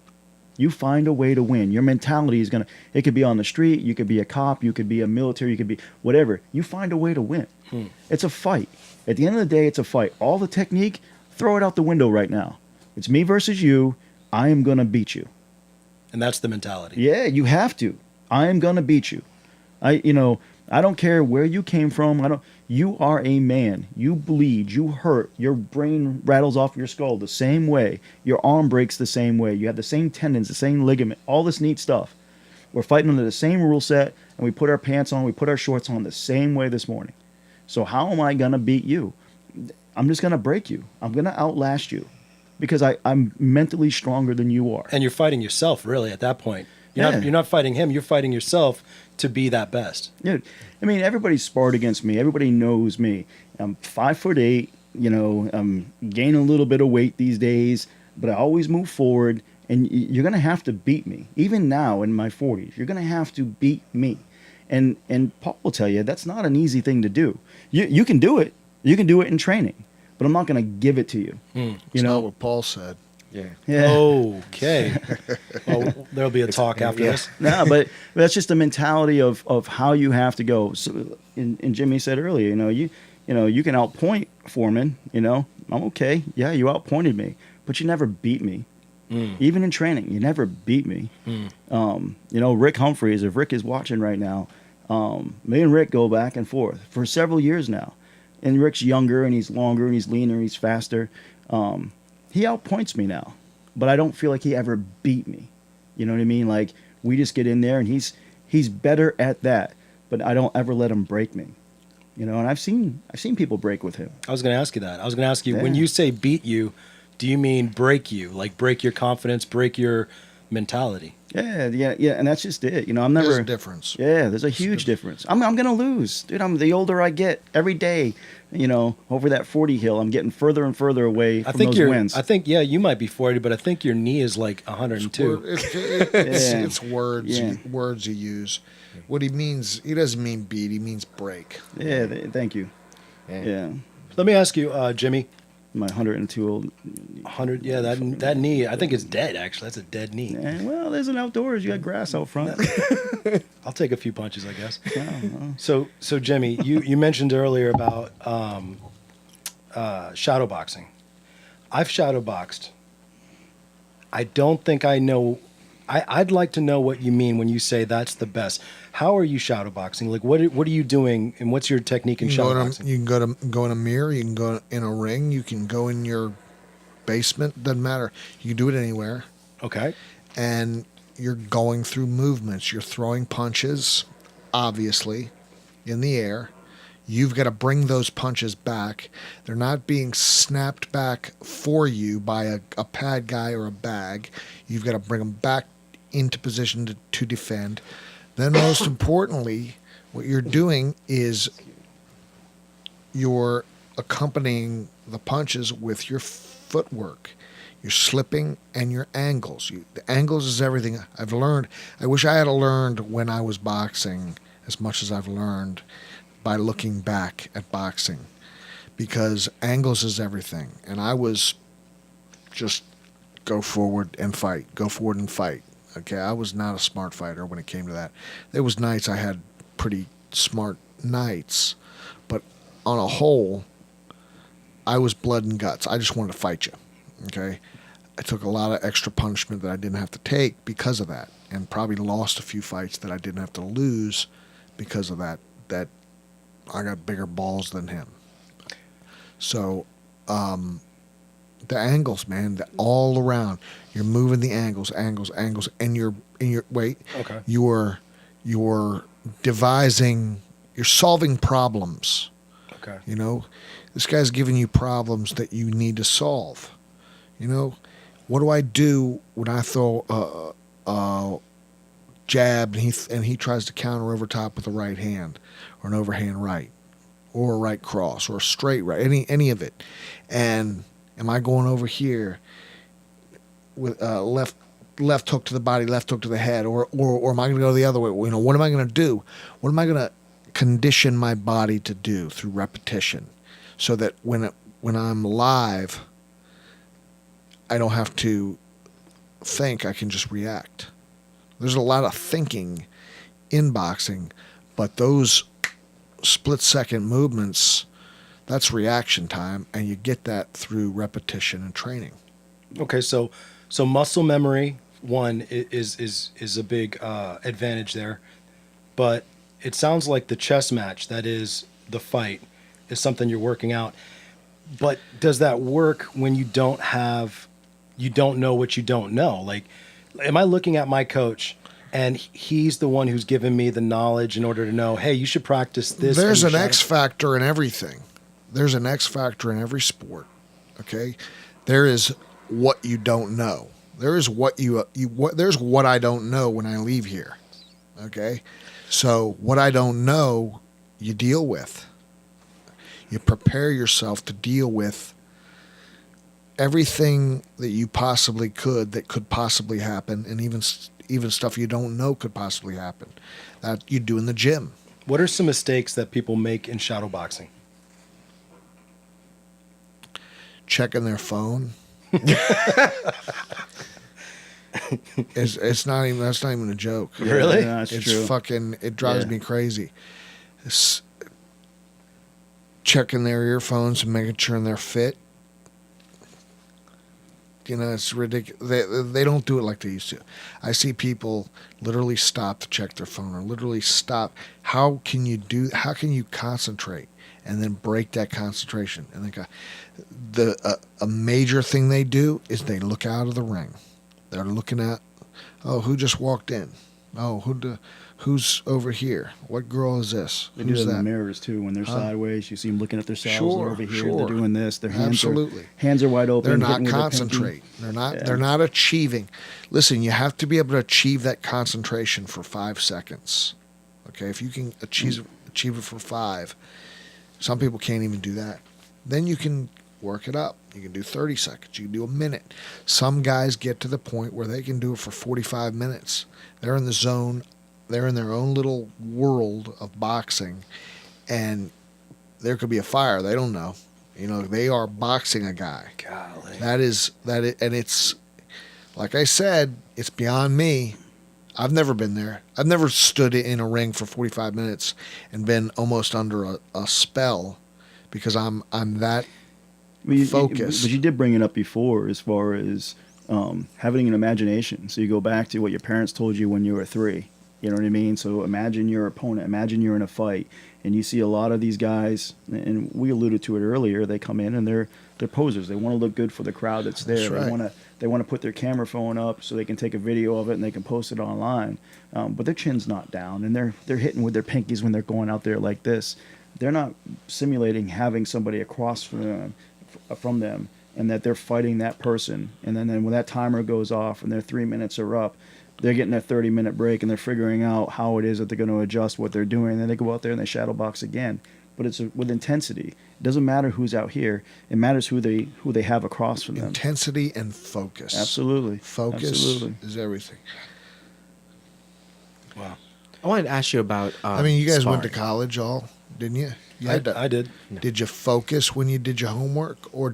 You find a way to win. Your mentality is it could be on the street, you could be a cop, you could be a military, you could be whatever. You find a way to win. It's a fight. At the end of the day, it's a fight. All the technique, throw it out the window right now. It's me versus you. I am going to beat you. And that's the mentality. Yeah, you have to. I am going to beat you. I don't care where you came from. You are a man. You bleed. You hurt. Your brain rattles off your skull the same way. Your arm breaks the same way. You have the same tendons, the same ligament, all this neat stuff. We're fighting under the same rule set, and we put our pants on, we put our shorts on the same way this morning. So how am I going to beat you? I'm just going to break you. I'm going to outlast you because I'm mentally stronger than you are. And you're fighting yourself, really, at that point. You're not fighting him. You're fighting yourself to be that best. Yeah, I mean, everybody's sparred against me. Everybody knows me. I'm 5'8". I'm gaining a little bit of weight these days, but I always move forward. And you're gonna have to beat me, even now in my 40s. You're gonna have to beat me. And Paul will tell you that's not an easy thing to do. You can do it. You can do it in training, but I'm not gonna give it to you. It's not what Paul said. Yeah. Okay. Well, there'll be a talk after this. No, but that's just the mentality of how you have to go. So, and Jimmy said earlier, You know, you can outpoint Foreman. You know, I'm okay. Yeah, you outpointed me, but you never beat me. Even in training, you never beat me. You know, Rick Humphreys, if Rick is watching right now, me and Rick go back and forth for several years now. And Rick's younger and he's longer and he's leaner and he's faster. He outpoints me now, but I don't feel like he ever beat me. You know what I mean? Like, we just get in there and he's better at that, but I don't ever let him break me. You know, and I've seen people break with him. I was going to ask you that. I was going to ask you, when Yeah. you say beat you, do you mean break you? Like break your confidence, break your mentality? Yeah, and that's just it. You know, I'm never. There's a difference. Yeah, there's a huge difference. I'm gonna lose, dude. The older I get, every day, you know, over that 40 hill, I'm getting further and further away from those wins. I think, yeah, you might be 40, but I think your knee is like 102. It's words. Yeah. Words you use. What he means, he doesn't mean beat. He means break. Yeah, thank you. Yeah. Yeah, Let me ask you, Jimmy, my 102 old. 100, yeah, that knee, I think it's dead, actually. That's a dead knee. Yeah, well, there's an outdoors. You got grass out front. I'll take a few punches, I guess. Yeah, So Jimmy, you mentioned earlier about shadow boxing. I've shadow boxed. I don't think I know. I'd like to know what you mean when you say that's the best. How are you shadow boxing? Like, what are you doing, and what's your technique in shadow boxing? You can go in a mirror. You can go in a ring. You can go in your basement. Doesn't matter. You can do it anywhere. Okay. And you're going through movements. You're throwing punches, obviously, in the air. You've got to bring those punches back. They're not being snapped back for you by a pad guy or a bag. You've got to bring them back into position to defend. Then most importantly, what you're doing is you're accompanying the punches with your footwork. Your slipping and your angles. The angles is everything I've learned. I wish I had learned when I was boxing as much as I've learned by looking back at boxing, because angles is everything. And I was just go forward and fight. Okay, I was not a smart fighter when it came to that. There was nights I had pretty smart nights, but on a whole, I was blood and guts. I just wanted to fight you. Okay, I took a lot of extra punishment that I didn't have to take because of that, and probably lost a few fights that I didn't have to lose because of that. That I got bigger balls than him. So, the angles, man, all around. You're moving the angles, and you're Okay. You're devising. You're solving problems. Okay. You know, this guy's giving you problems that you need to solve. You know, what do I do when I throw a jab and he tries to counter over top with a right hand or an overhand right or a right cross or a straight right, any of it. And am I going over here with left hook to the body, left hook to the head, or am I going to go the other way? You know, what am I going to do? What am I going to condition my body to do through repetition, so that when I'm live, I don't have to think, I can just react. There's a lot of thinking in boxing, but those split-second movements, that's reaction time, and you get that through repetition and training. Okay, so muscle memory, one, is a big advantage there, but it sounds like the chess match, that is the fight, is something you're working out. But does that work when you don't know what you don't know? Like, am I looking at my coach and he's the one who's given me the knowledge in order to know, hey, you should practice this? There's and an X factor in everything. There's an X factor in every sport. Okay, there is what you don't know. There is there's what I don't know when I leave here. Okay, so what I don't know, you deal with. You prepare yourself to deal with everything that you possibly that could possibly happen, and even stuff you don't know could possibly happen, that you do in the gym. What are some mistakes that people make in shadow boxing? Checking their phone. That's not even a joke. Really? Yeah, that's It's true. fucking, it drives Yeah. me crazy. checking their earphones and making sure they're fit. It's ridiculous. They don't do it like they used to. I see people literally stop to check their phone or literally stop. How can you concentrate and then break that concentration? And a major thing they do is they look out of the ring. They're looking at, oh, who just walked in? Oh, who's over here? What girl is this? They do Who's it in the that? mirrors too. When they're sideways, you see them looking at themselves. Sure, They're over here. sure. They're doing this. Their hands Absolutely. are wide open. They're not hitting with their pinky. concentrating. They're not. Yeah. They're not achieving. Listen, you have to be able to achieve that concentration for 5 seconds. Okay, if you can achieve it for 5, some people can't even do that. Then you can work it up. You can do 30 seconds. You can do a minute. Some guys get to the point where they can do it for 45 minutes. They're in the zone. They're in their own little world of boxing, and there could be a fire. They don't know. They are boxing a guy. Golly. And it's like I said, it's beyond me. I've never been there. I've never stood in a ring for 45 minutes and been almost under a spell because I'm that focused. But you did bring it up before as far as having an imagination. So you go back to what your parents told you when you were 3. You know what I mean? So imagine your opponent. Imagine you're in a fight, and you see a lot of these guys, and we alluded to it earlier. They come in and they're posers. They want to look good for the crowd that's there. That's right. They want to put their camera phone up so they can take a video of it and they can post it online. But their chin's not down, and they're hitting with their pinkies when they're going out there like this. They're not simulating having somebody across from them, and that they're fighting that person. And then when that timer goes off and their 3 minutes are up, they're getting a 30-minute break, and they're figuring out how it is that they're going to adjust what they're doing. And then they go out there and they shadow box again. But it's with intensity. It doesn't matter who's out here. It matters who they have across from them. Intensity and focus. Absolutely. Focus Absolutely. is everything. Wow. I wanted to ask you about. You guys went to sparring. college, all didn't you? I did. Did you focus when you did your homework, or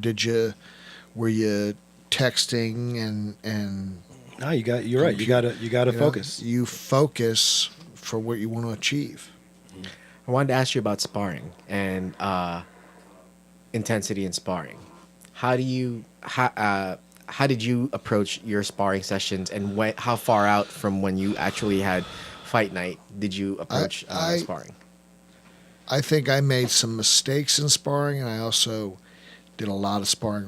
were you texting and No, you're right. You gotta focus. You focus for what you want to achieve. I wanted to ask you about sparring and intensity in sparring. How did you approach your sparring sessions, and how far out from when you actually had fight night did you approach sparring? I think I made some mistakes in sparring, and I also did a lot of sparring.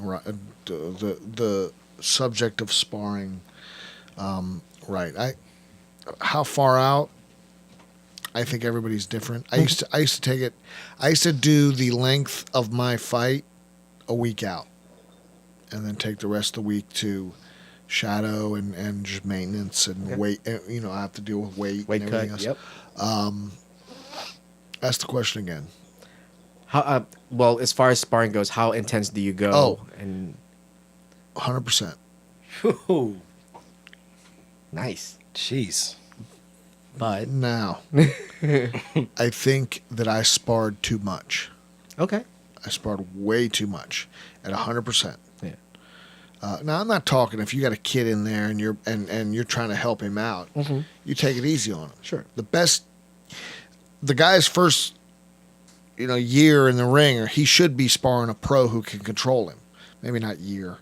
The subject of sparring, right? How far out? I think everybody's different. I used to take it. I used to do the length of my fight a week out, and then take the rest of the week to shadow and just maintenance and weight. I have to deal with weight and Weight everything cut. else. Yep. Ask the question again. How well, as far as sparring goes, how intense do you go? Oh. And 100%. Ooh, nice. jeez. But Now, I think that I sparred too much. okay. I sparred way too much at 100%. Yeah. Now I'm not talking if you got a kid in there and you're trying to help him out. Mhm. You take it easy on him. Sure. The guy's first year in the ring, or he should be sparring a pro who can control him. Maybe not year,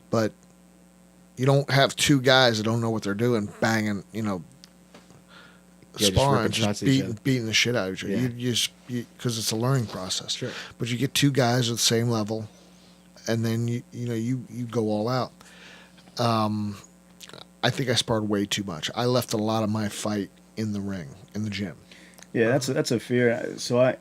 but you don't have 2 guys that don't know what they're doing banging, Just sparring, ripping just shots at each other. beating the shit out of each other. Yeah. Because it's a learning process. Sure. But you get 2 guys at the same level, and then you go all out. I think I sparred way too much. I left a lot of my fight in the ring, in the gym. Yeah, that's a fear. So I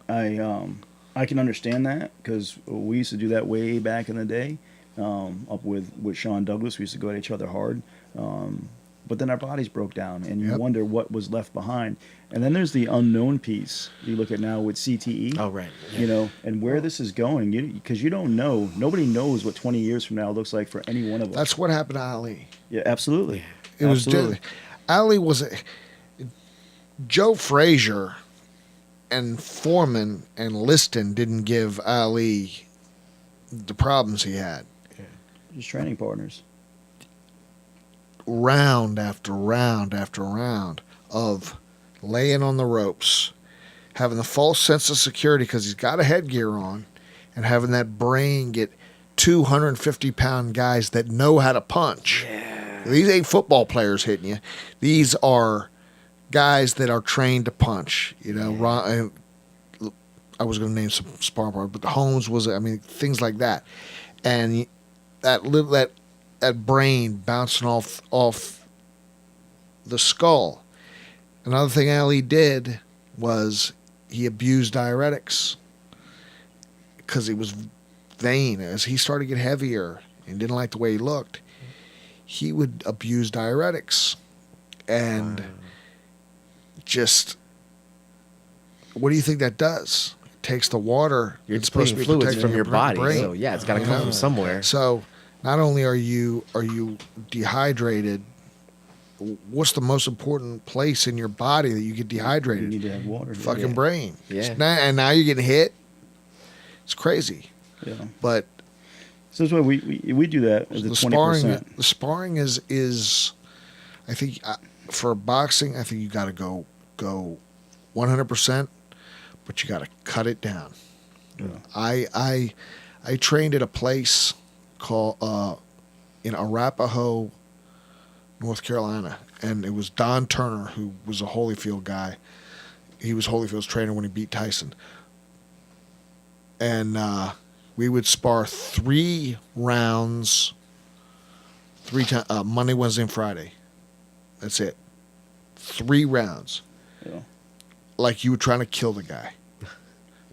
can understand that, because we used to do that way back in the day. Up with Sean Douglas, we used to go at each other hard. But then our bodies broke down, and you Yep. wonder what was left behind. And then there's the unknown piece. You look at now with CTE. Oh, right. Yeah. And where this is going, because you don't know. Nobody knows what 20 years from now looks like for any one of us. That's what happened to Ali. Yeah, absolutely. It was Absolutely. deadly. Ali was Joe Frazier and Foreman and Liston didn't give Ali the problems he had. Just training partners. Round after round after round of laying on the ropes, having the false sense of security because he's got a headgear on, and having that brain get 250-pound guys that know how to punch. Yeah. These ain't football players hitting you. These are guys that are trained to punch. You know, I was going to name some sparring partners, but Holmes was. I mean, things like that, and that brain bouncing off the skull. Another thing Ali did was he abused diuretics because he was vain. As he started to get heavier and didn't like the way he looked, he would abuse diuretics. And just, what do you think that does? It takes the water. You're It's supposed to depleting be fluids protecting from your body. brain. So yeah, it's got to come from somewhere. So not only are you dehydrated, what's the most important place in your body that you get dehydrated? You need to have water. Fucking brain. Yeah. And now you're getting hit. It's crazy. Yeah. But So that's why we do that as the 20%. the sparring is, I think for boxing, I think you got to go 100%, but you got to cut it down. Yeah. I trained at a place called in Arapahoe, North Carolina, and it was Don Turner, who was a Holyfield guy. He was Holyfield's trainer when he beat Tyson. And we would spar 3 rounds, 3 times, Monday, Wednesday, and Friday. That's it. 3 rounds. Yeah. Like you were trying to kill the guy.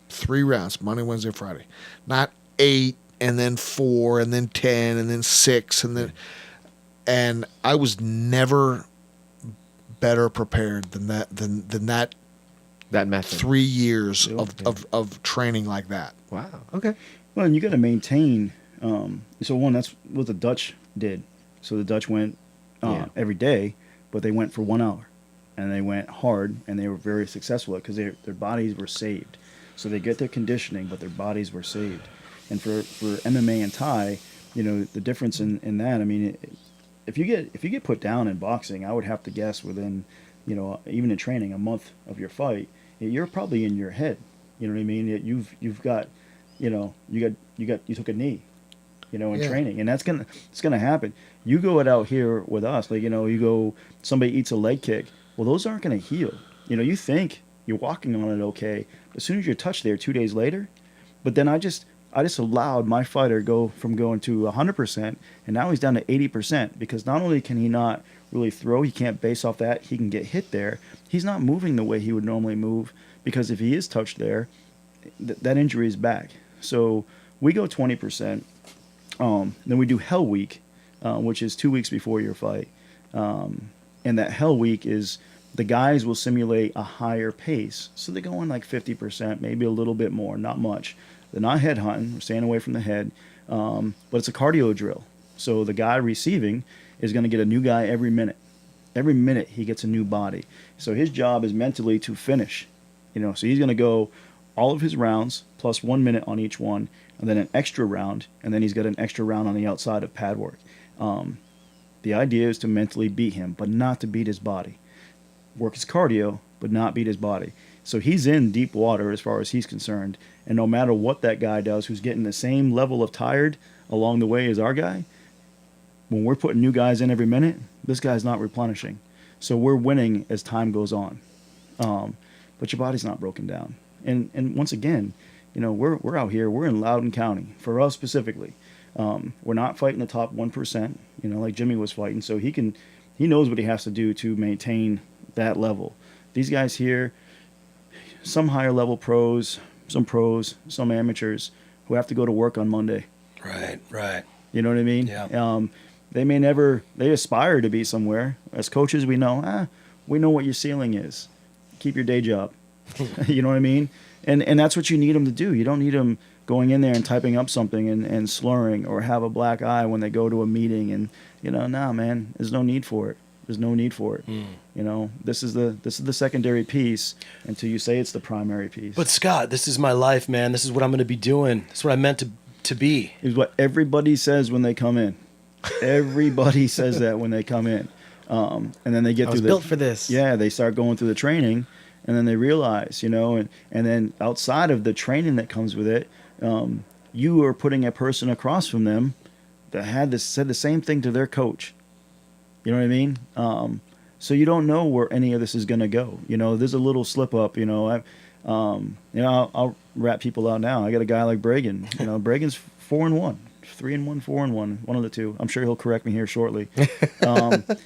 3 rounds, Monday, Wednesday, Friday. Not 8, and then 4, and then 10, and then 6, and then... And I was never better prepared than that That method. 3 years of training like that. Wow. Okay. Well, and you got to maintain. So one, that's what the Dutch did. So the Dutch went every day, but they went for 1 hour, and they went hard, and they were very successful because their bodies were saved. So they get their conditioning, but their bodies were saved. And for MMA and Thai, you know, the difference in that. I mean, if you get put down in boxing, I would have to guess within, you know, even in training, a month of your fight, you're probably in your head. You know what I mean? You've got, you know, you took a knee, you know, in training, and it's gonna happen. You go it out here with us, like, you know, somebody eats a leg kick. Well, those aren't gonna heal. You know, you think you're walking on it okay. As soon as you're touched there 2 days later, but then I just allowed my fighter from going to 100%, and now he's down to 80% because not only can he not really throw, he can't base off that, he can get hit there. He's not moving the way he would normally move because if he is touched there, that injury is back. So we go 20%. Then we do Hell Week, which is 2 weeks before your fight. And that Hell Week is the guys will simulate a higher pace. So they go on like 50%, maybe a little bit more, not much. They're not head hunting. We're staying away from the head. But it's a cardio drill. So the guy receiving is going to get a new guy every minute. Every minute he gets a new body. So his job is mentally to finish. You know, so he's going to go all of his rounds plus 1 minute on each one, and then an extra round, and then he's got an extra round on the outside of pad work. The idea is to mentally beat him, but not to beat his body. Work his cardio, but not beat his body. So he's in deep water as far as he's concerned. And no matter what that guy does who's getting the same level of tired along the way as our guy, when we're putting new guys in every minute, this guy's not replenishing. So we're winning as time goes on. But your body's not broken down. And once again, you know, we're out here, we're in Loudoun County, for us specifically. We're not fighting the top 1%, you know, like Jimmy was fighting. So he knows what he has to do to maintain that level. These guys here, some higher level pros, some amateurs who have to go to work on Monday. Right. You know what I mean? Yeah. They aspire to be somewhere. As coaches, we know what your ceiling is. Keep your day job. You know what I mean? And that's what you need them to do. You don't need them going in there and typing up something and slurring or have a black eye when they go to a meeting. And, you know, nah, man, there's no need for it. There's no need for it. You know, this is the secondary piece until you say it's the primary piece. But Scott, this is my life, man. This is what I'm going to be doing. This is what I meant to be. Is what everybody says when they come in. Everybody says that when they come in. And then they get through built for this. Yeah, they start going through the training, and then they realize, and then outside of the training that comes with it, you are putting a person across from them that said the same thing to their coach. You know what I mean? So you don't know where any of this is going to go. There's a little slip up. I'll wrap people out now. I got a guy like Bragan. Bragan's 4-1, 3-1, 4-1, one of the two. I'm sure he'll correct me here shortly. But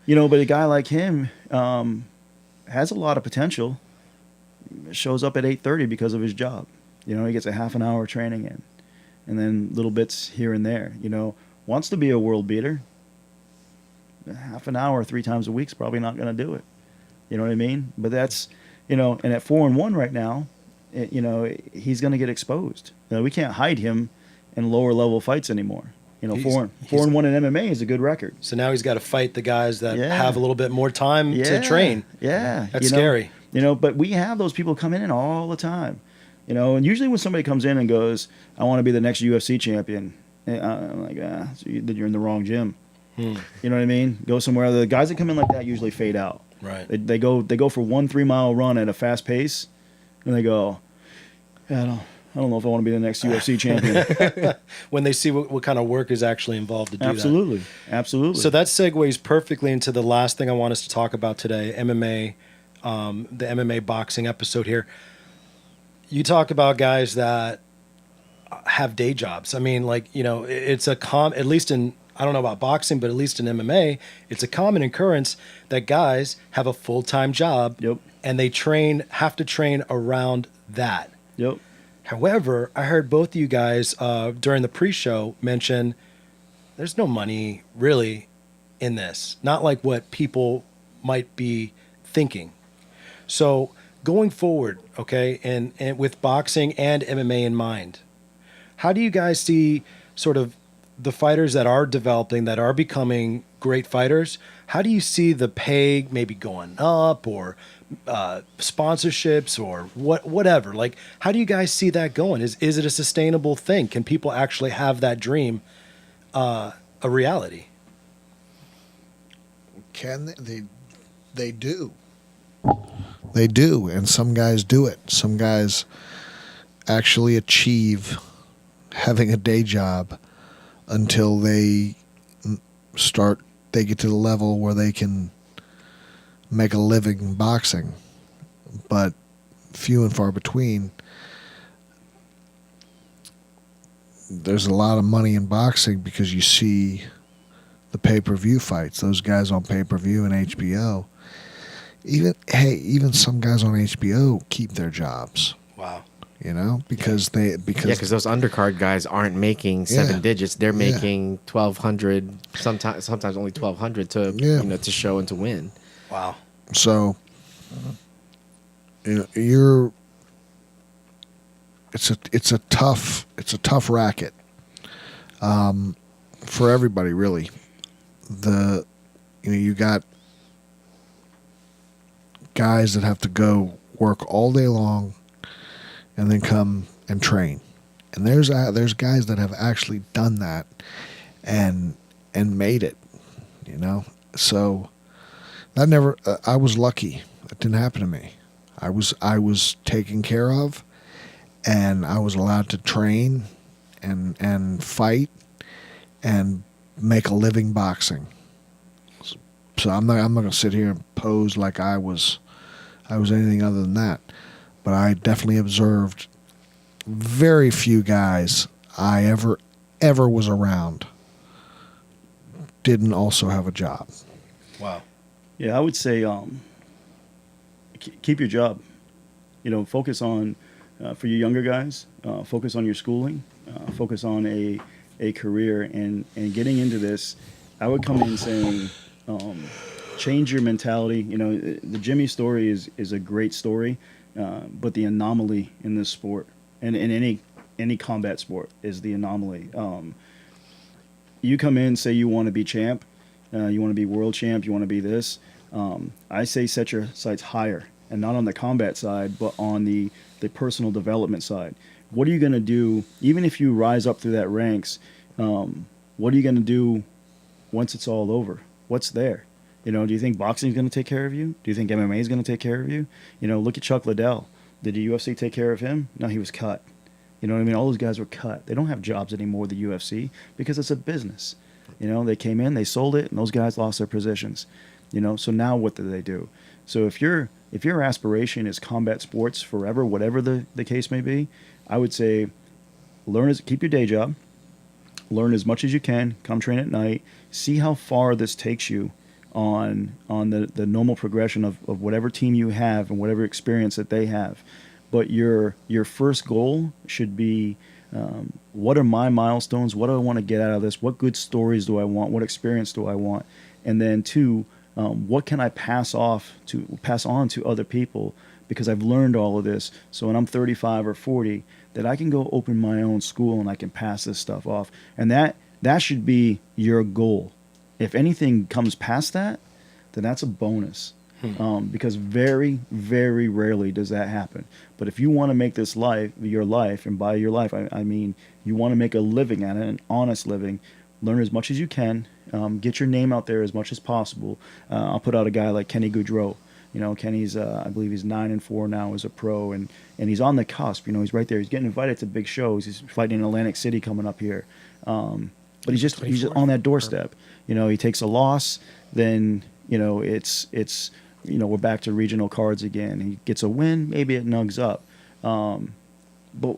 a guy like him has a lot of potential. Shows up at 8:30 because of his job. He gets a half an hour training in, and then little bits here and there. Wants to be a world beater. Half an hour 3 times a week is probably not going to do it. You know what I mean? But that's, and at 4-1 right now, he's going to get exposed. We can't hide him in lower level fights anymore. 4-1 in MMA is a good record. So now he's got to fight the guys that have a little bit more time to train. Yeah. That's scary. But we have those people coming in all the time. And usually when somebody comes in and goes, I want to be the next UFC champion, I'm like, so you're in the wrong gym. You know what I mean? Go somewhere. The guys that come in like that usually fade out. Right. They go for 1 3-mile run at a fast pace, and they go, I don't know if I want to be the next UFC champion. When they see what kind of work is actually involved to do Absolutely. that. Absolutely. So that segues perfectly into the last thing I want us to talk about today, MMA, the MMA boxing episode here. You talk about guys that have day jobs. I mean, it's at least in, I don't know about boxing, but at least in MMA, it's a common occurrence that guys have a full-time job. Yep. And they have to train around that. Yep. However, I heard both of you guys during the pre-show mention there's no money really in this. Not like what people might be thinking. So going forward, okay, and with boxing and MMA in mind, how do you guys see sort of the fighters that are developing, that are becoming great fighters? How do you see the pay maybe going up, or sponsorships, or whatever? Like, how do you guys see that going? Is it a sustainable thing? Can people actually have that dream a reality? Can they do. They do, and some guys do it. Some guys actually achieve having a day job until they get to the level where they can make a living boxing. But few and far between. There's a lot of money in boxing because you see the pay-per-view fights, those guys on pay-per-view and HBO. Even some guys on HBO keep their jobs. Wow. Because because those undercard guys aren't making 7 digits. They're making 1,200, sometimes only 1,200 to show and to win. Wow. So it's a tough racket for everybody, really. You got guys that have to go work all day long and then come and train, and there's guys that have actually done that and made it, So that never. I was lucky. It didn't happen to me. I was taken care of, and I was allowed to train and fight and make a living boxing. So I'm not going to sit here and pose like I was anything other than that. But I definitely observed very few guys I ever was around didn't also have a job. Wow. Yeah, I would say keep your job. Focus on, for you younger guys, focus on your schooling, focus on a career, and getting into this. I would come in saying, change your mentality. The Jimmy story is a great story, but the anomaly in this sport, and in any combat sport, is the anomaly. You come in, say you want to be champ, you want to be world champ, you want to be this. I say set your sights higher, and not on the combat side, but on the personal development side. What are you going to do, even if you rise up through that ranks, what are you going to do once it's all over? What's there? You know, do you think boxing is going to take care of you? Do you think MMA is going to take care of you? You know, look at Chuck Liddell. Did the UFC take care of him? No, he was cut. You know what I mean? All those guys were cut. They don't have jobs anymore with the UFC because it's a business. You know, they came in, they sold it, and those guys lost their positions. You know, so now what do they do? So if your aspiration is combat sports forever, whatever the case may be, I would say keep your day job, learn as much as you can, come train at night, see how far this takes you on the normal progression of whatever team you have and whatever experience that they have. But your first goal should be, what are my milestones? What do I want to get out of this? What good stories do I want? What experience do I want? And then two, what can I pass on to other people, because I've learned all of this. So when I'm 35 or 40, that I can go open my own school and I can pass this stuff off. And that should be your goal. If anything comes past that, then that's a bonus. Because very, very rarely does that happen. But if you want to make this life your life, and by your life I mean you want to make a living at it, an honest living, learn as much as you can, get your name out there as much as possible. I'll put out a guy like Kenny Goudreau. You know, Kenny's I believe he's 9-4 now as a pro, and he's on the cusp. You know, he's right there. He's getting invited to big shows. He's fighting in Atlantic City coming up here. But he's just on that doorstep. You know, he takes a loss, then you know it's you know, we're back to regional cards again. He gets a win, maybe it nugs up. But,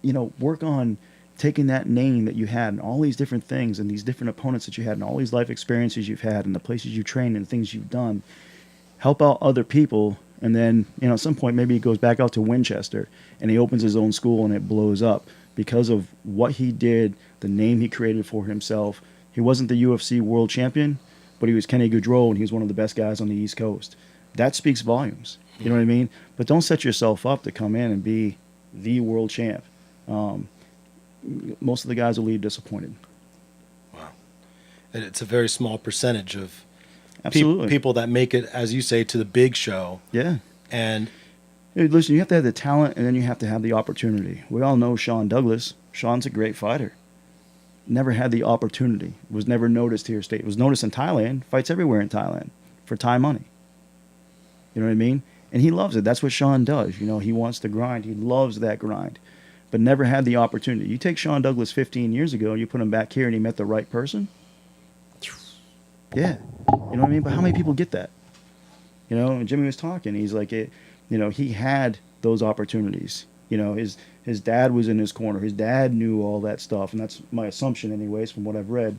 you know, work on taking that name that you had and all these different things and these different opponents that you had and all these life experiences you've had and the places you trained and things you've done. Help out other people. And then, you know, at some point, maybe he goes back out to Winchester and he opens his own school and it blows up because of what he did, the name he created for himself. He wasn't the UFC world champion, but he was Kenny Goudreau, and he was one of the best guys on the East Coast. That speaks volumes. You know what I mean? But don't set yourself up to come in and be the world champ. Most of the guys will leave disappointed. Wow. And it's a very small percentage of Absolutely. people that make it, as you say, to the big show. Yeah. And hey, listen, you have to have the talent, and then you have to have the opportunity. We all know Sean Douglas. Sean's a great fighter. Never had the opportunity, was never noticed here state, was noticed in Thailand, fights everywhere in Thailand for Thai money. You know what I mean? And he loves it. That's what Sean does. You know, he wants to grind. He loves that grind, but never had the opportunity. You take Sean Douglas 15 years ago, you put him back here and he met the right person. Yeah. You know what I mean? But how many people get that? You know, and Jimmy was talking. He's like, you know, he had those opportunities. You know, his dad was in his corner. His dad knew all that stuff, and that's my assumption, anyways, from what I've read.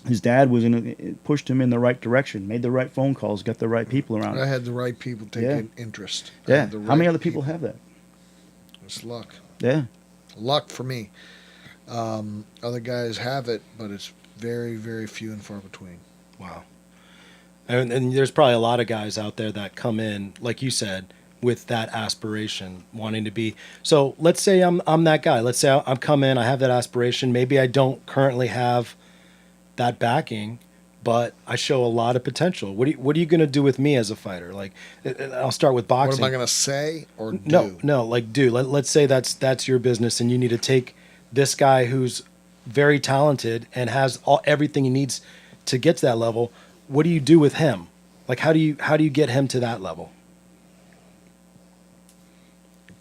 His dad pushed him in the right direction, made the right phone calls, got the right people around. I had the right people taking interest. I Yeah. had the How many right other people have that? It's luck. Yeah. Luck for me. Other guys have it, but it's very, very few and far between. wow. And there's probably a lot of guys out there that come in, like you said, with that aspiration, wanting to be. So let's say I'm that guy. Let's say I'm come in, I have that aspiration. Maybe I don't currently have that backing, but I show a lot of potential. What are you going to do with me as a fighter? Like, I'll start with boxing. What am I going to say or do? No, like do. Let's say that's your business, and you need to take this guy who's very talented and has everything he needs to get to that level. What do you do with him? Like, how do you get him to that level?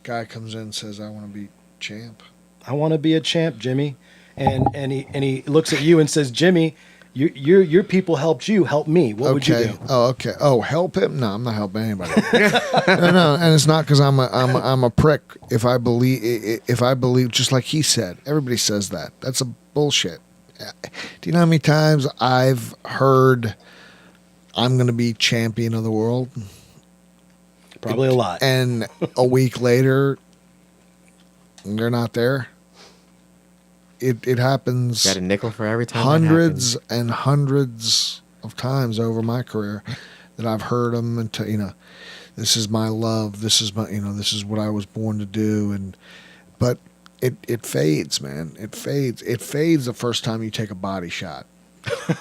Guy comes in and says, I want to be champ. I want to be a champ, Jimmy. And he looks at you and says, Jimmy, your people helped you, help me. What would you do? Oh, okay. Oh, help him? No, I'm not helping anybody. no, and it's not because I'm a prick. If I believe, just like he said, everybody says that. That's a bullshit. Do you know how many times I've heard I'm going to be champion of the world? Probably a lot. And a week later, they're not there. It happens. Got a nickel for every time. Hundreds and hundreds of times over my career that I've heard them and this is my love. This is my this is what I was born to do. But it fades, man. It fades. It fades the first time you take a body shot.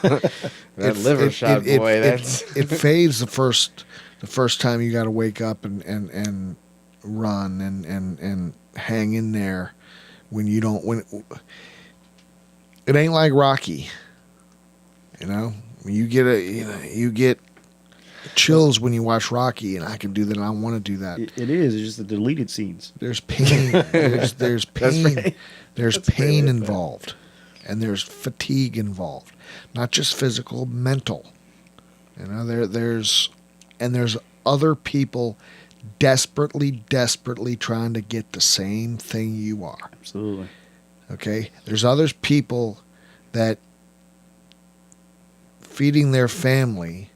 That liver shot, boy. It fades the first time you got to wake up and run and hang in there when you don't. When it ain't like Rocky, You get chills when you watch Rocky, and I can do that. And I want to do that. It is. It's just the deleted scenes. There's pain. There's pain. right. There's That's pain great. involved, and there's fatigue involved, not just physical, mental. You know, there's other people desperately trying to get the same thing you are. Absolutely. Okay, there's other people that feeding their family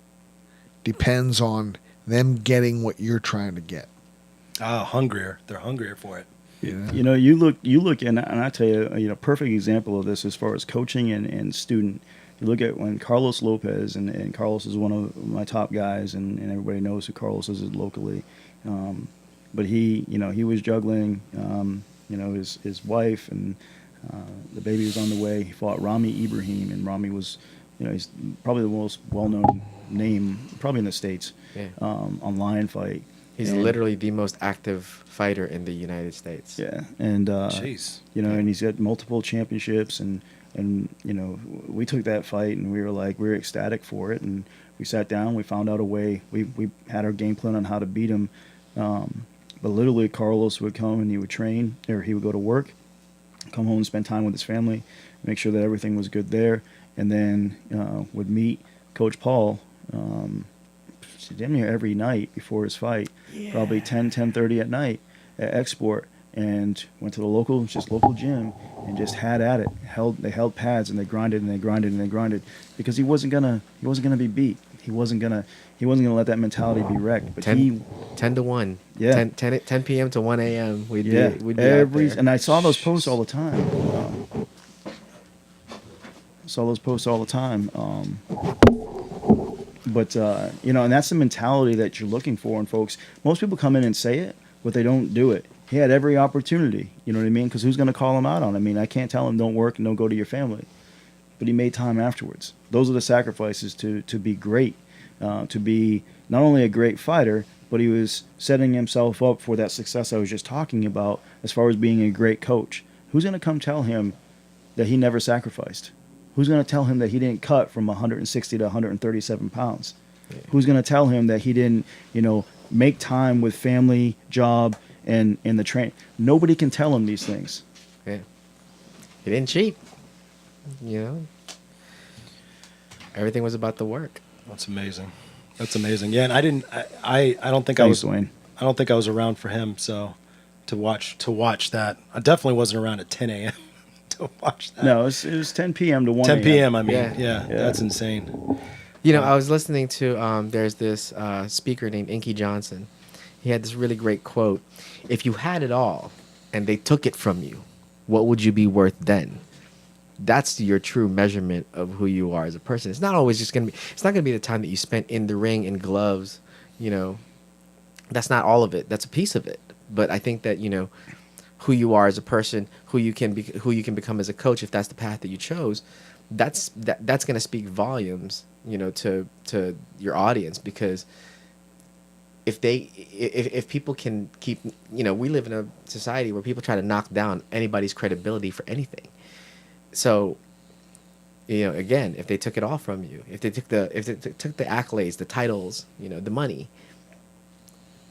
depends on them getting what you're trying to get. Hungrier. They're hungrier for it. Yeah. You know, you look, and I tell you, perfect example of this as far as coaching and student. You look at when Carlos Lopez, and Carlos is one of my top guys, and everybody knows who Carlos is locally. But he was juggling, his wife, and the baby was on the way. He fought Rami Ibrahim, and Rami was, he's probably the most well-known name, probably in the States, Yeah. on Lion Fight. He's And- literally the most active fighter in the United States. Yeah, and Jeez. and he's got multiple championships, and we took that fight, and we were ecstatic for it, and we sat down, we found out a way, we had our game plan on how to beat him, but literally Carlos would come and he would train, or he would go to work, come home and spend time with his family, make sure that everything was good there, and then would meet Coach Paul damn near every night before his fight, probably 10:30 at night at Export, and went to the local gym and just had at it. They held pads, and they grinded because he wasn't gonna be beat. He wasn't gonna let that mentality be wrecked. But 10 to 1. Yeah. 10 p.m. to 1 a.m. We'd be out there. and I saw those posts all the time. And that's the mentality that you're looking for in folks. Most people come in and say it, but they don't do it. He had every opportunity, you know what I mean? Because who's going to call him out on it? I mean, I can't tell him don't work and don't go to your family. But he made time afterwards. Those are the sacrifices to be great, to be not only a great fighter, but he was setting himself up for that success I was just talking about as far as being a great coach. Who's going to come tell him that he never sacrificed? Who's going to tell him that he didn't cut from 160 to 137 pounds? Yeah. Who's going to tell him that he didn't, make time with family, job, and the train? Nobody can tell him these things. Yeah. He didn't cheat. Everything was about the work. That's amazing. Yeah, and I don't think Thanks, Dwayne. I don't think I was around for him, so to watch that. I definitely wasn't around at 10 a.m. to watch that. No, it was 10 p.m. to 1 10 a.m. p.m. I mean, Yeah. yeah, that's insane. I was listening to there's this speaker named Inky Johnson. He had this really great quote. If you had it all and they took it from you, what would you be worth then? That's your true measurement of who you are as a person. It's not always just going to be, it's not going to be the time that you spent in the ring in gloves, That's not all of it. That's a piece of it. But I think that, who you are as a person, who you can become as a coach, if that's the path that you chose, that's going to speak volumes, to your audience, because if people can keep, we live in a society where people try to knock down anybody's credibility for anything. So, again, if they took it all from you, if they took the accolades, the titles, the money,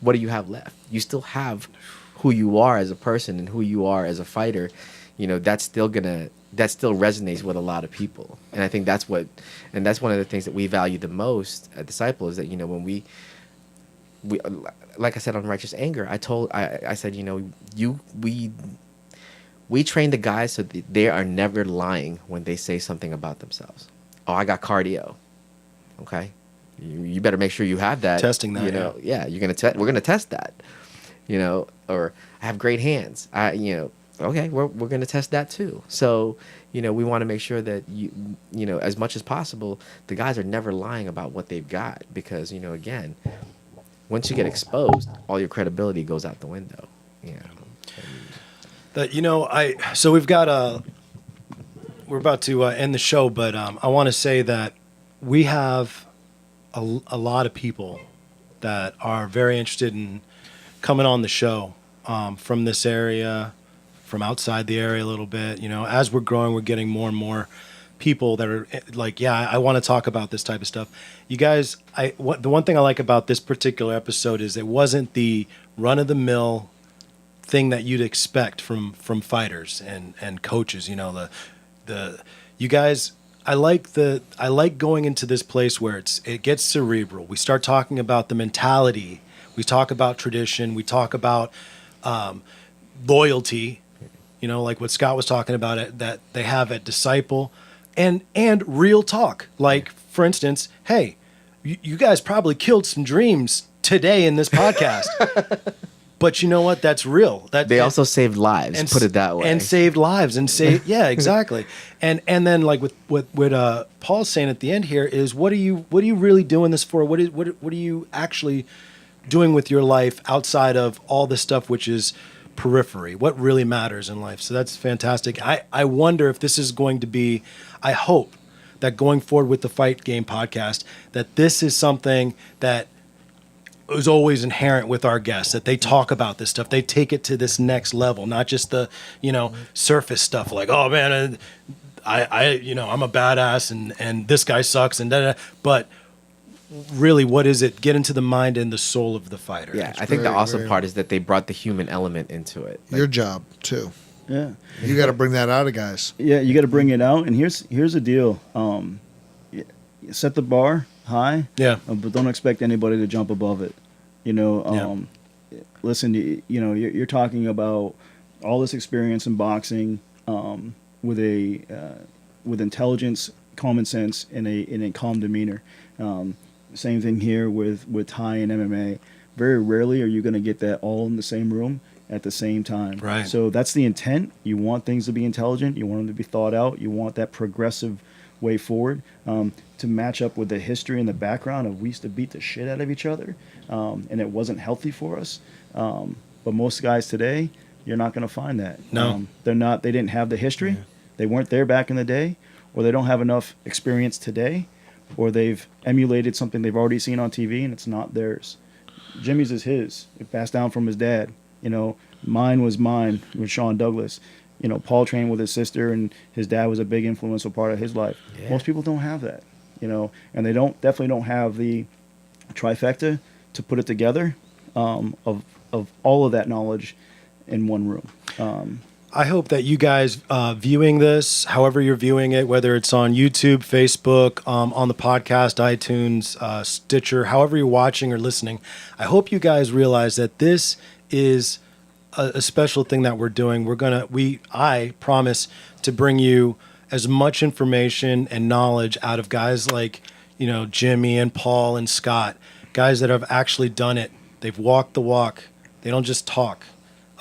what do you have left? You still have who you are as a person and who you are as a fighter. That still resonates with a lot of people. And I think that's one of the things that we value the most at Disciple is that, when we like I said on Righteous Anger, I said, we train the guys so that they are never lying when they say something about themselves. Oh, I got cardio. Okay. You better make sure you have that. Testing that, yeah, we're gonna test that. Or I have great hands. Okay, we're gonna test that too. So, we want to make sure that as much as possible, the guys are never lying about what they've got, because again, once you get exposed, all your credibility goes out the window. So we've got we're about to end the show, but I want to say that we have a lot of people that are very interested in coming on the show from this area, from outside the area a little bit. As we're growing, we're getting more and more people that are like, yeah, I want to talk about this type of stuff. You guys, the one thing I like about this particular episode is it wasn't the run of the mill thing that you'd expect from fighters and coaches. You know, the you guys. I like going into this place where it gets cerebral. We start talking about the mentality. We talk about tradition. We talk about loyalty. You know, like what Scott was talking about that they have at Disciple, and real talk. Like, for instance, hey, you guys probably killed some dreams today in this podcast. But you know what? That's real. They also saved lives. And put it that way. And saved lives and saved. Yeah, exactly. And then like with what Paul's saying at the end here is, what are you really doing this for? What are you actually doing with your life outside of all the stuff which is periphery? What really matters in life? So that's fantastic. I wonder if this is going to be. I hope that going forward with the Fight Game podcast, that this is something that is always inherent with our guests, that they talk about this stuff. They take it to this next level, not just the, surface stuff like, oh man, I'm a badass and this guy sucks and da, da. But really, what is it? Get into the mind and the soul of the fighter. Yeah, I think the awesome part is that they brought the human element into it. Your job too. Yeah, you got to bring that out of guys. Yeah, you got to bring it out. And here's the deal: set the bar high. Yeah, but don't expect anybody to jump above it. Listen, you're talking about all this experience in boxing with intelligence, common sense, and a calm demeanor. Same thing here with Thai and MMA. Very rarely are you going to get that all in the same room at the same time. Right. So that's the intent. You want things to be intelligent. You want them to be thought out. You want that progressive way forward to match up with the history and the background of we used to beat the shit out of each other, and it wasn't healthy for us. But most guys today, you're not going to find that. No, they're not. They didn't have the history. Yeah. They weren't there back in the day, or they don't have enough experience today, or they've emulated something they've already seen on TV and it's not theirs. Jimmy's is his. It passed down from his dad. Mine was mine with Sean Douglas. Paul trained with his sister, and his dad was a big influential part of his life. Yeah. Most people don't have that, and they definitely don't have the trifecta to put it together of all of that knowledge in one room. I hope that you guys viewing this, however you're viewing it, whether it's on YouTube, Facebook, on the podcast, iTunes, Stitcher, however you're watching or listening, I hope you guys realize that this is a special thing that we're doing. I promise to bring you as much information and knowledge out of guys like, Jimmy and Paul and Scott, guys that have actually done it. They've walked the walk. They don't just talk.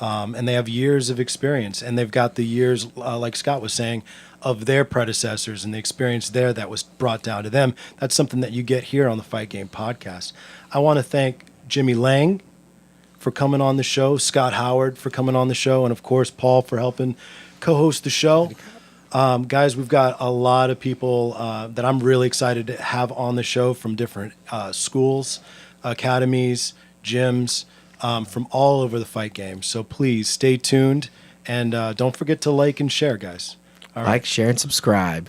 And they have years of experience, and they've got the years, like Scott was saying, of their predecessors and the experience there that was brought down to them. That's something that you get here on the Fight Game podcast. I want to thank Jimmy Lange for coming on the show, Scott Howard for coming on the show, and of course Paul for helping co-host the show. Guys, we've got a lot of people that I'm really excited to have on the show from different schools, academies, gyms, from all over the Fight Game. So please stay tuned, and don't forget to like and share, guys. All right. Like, share, and subscribe.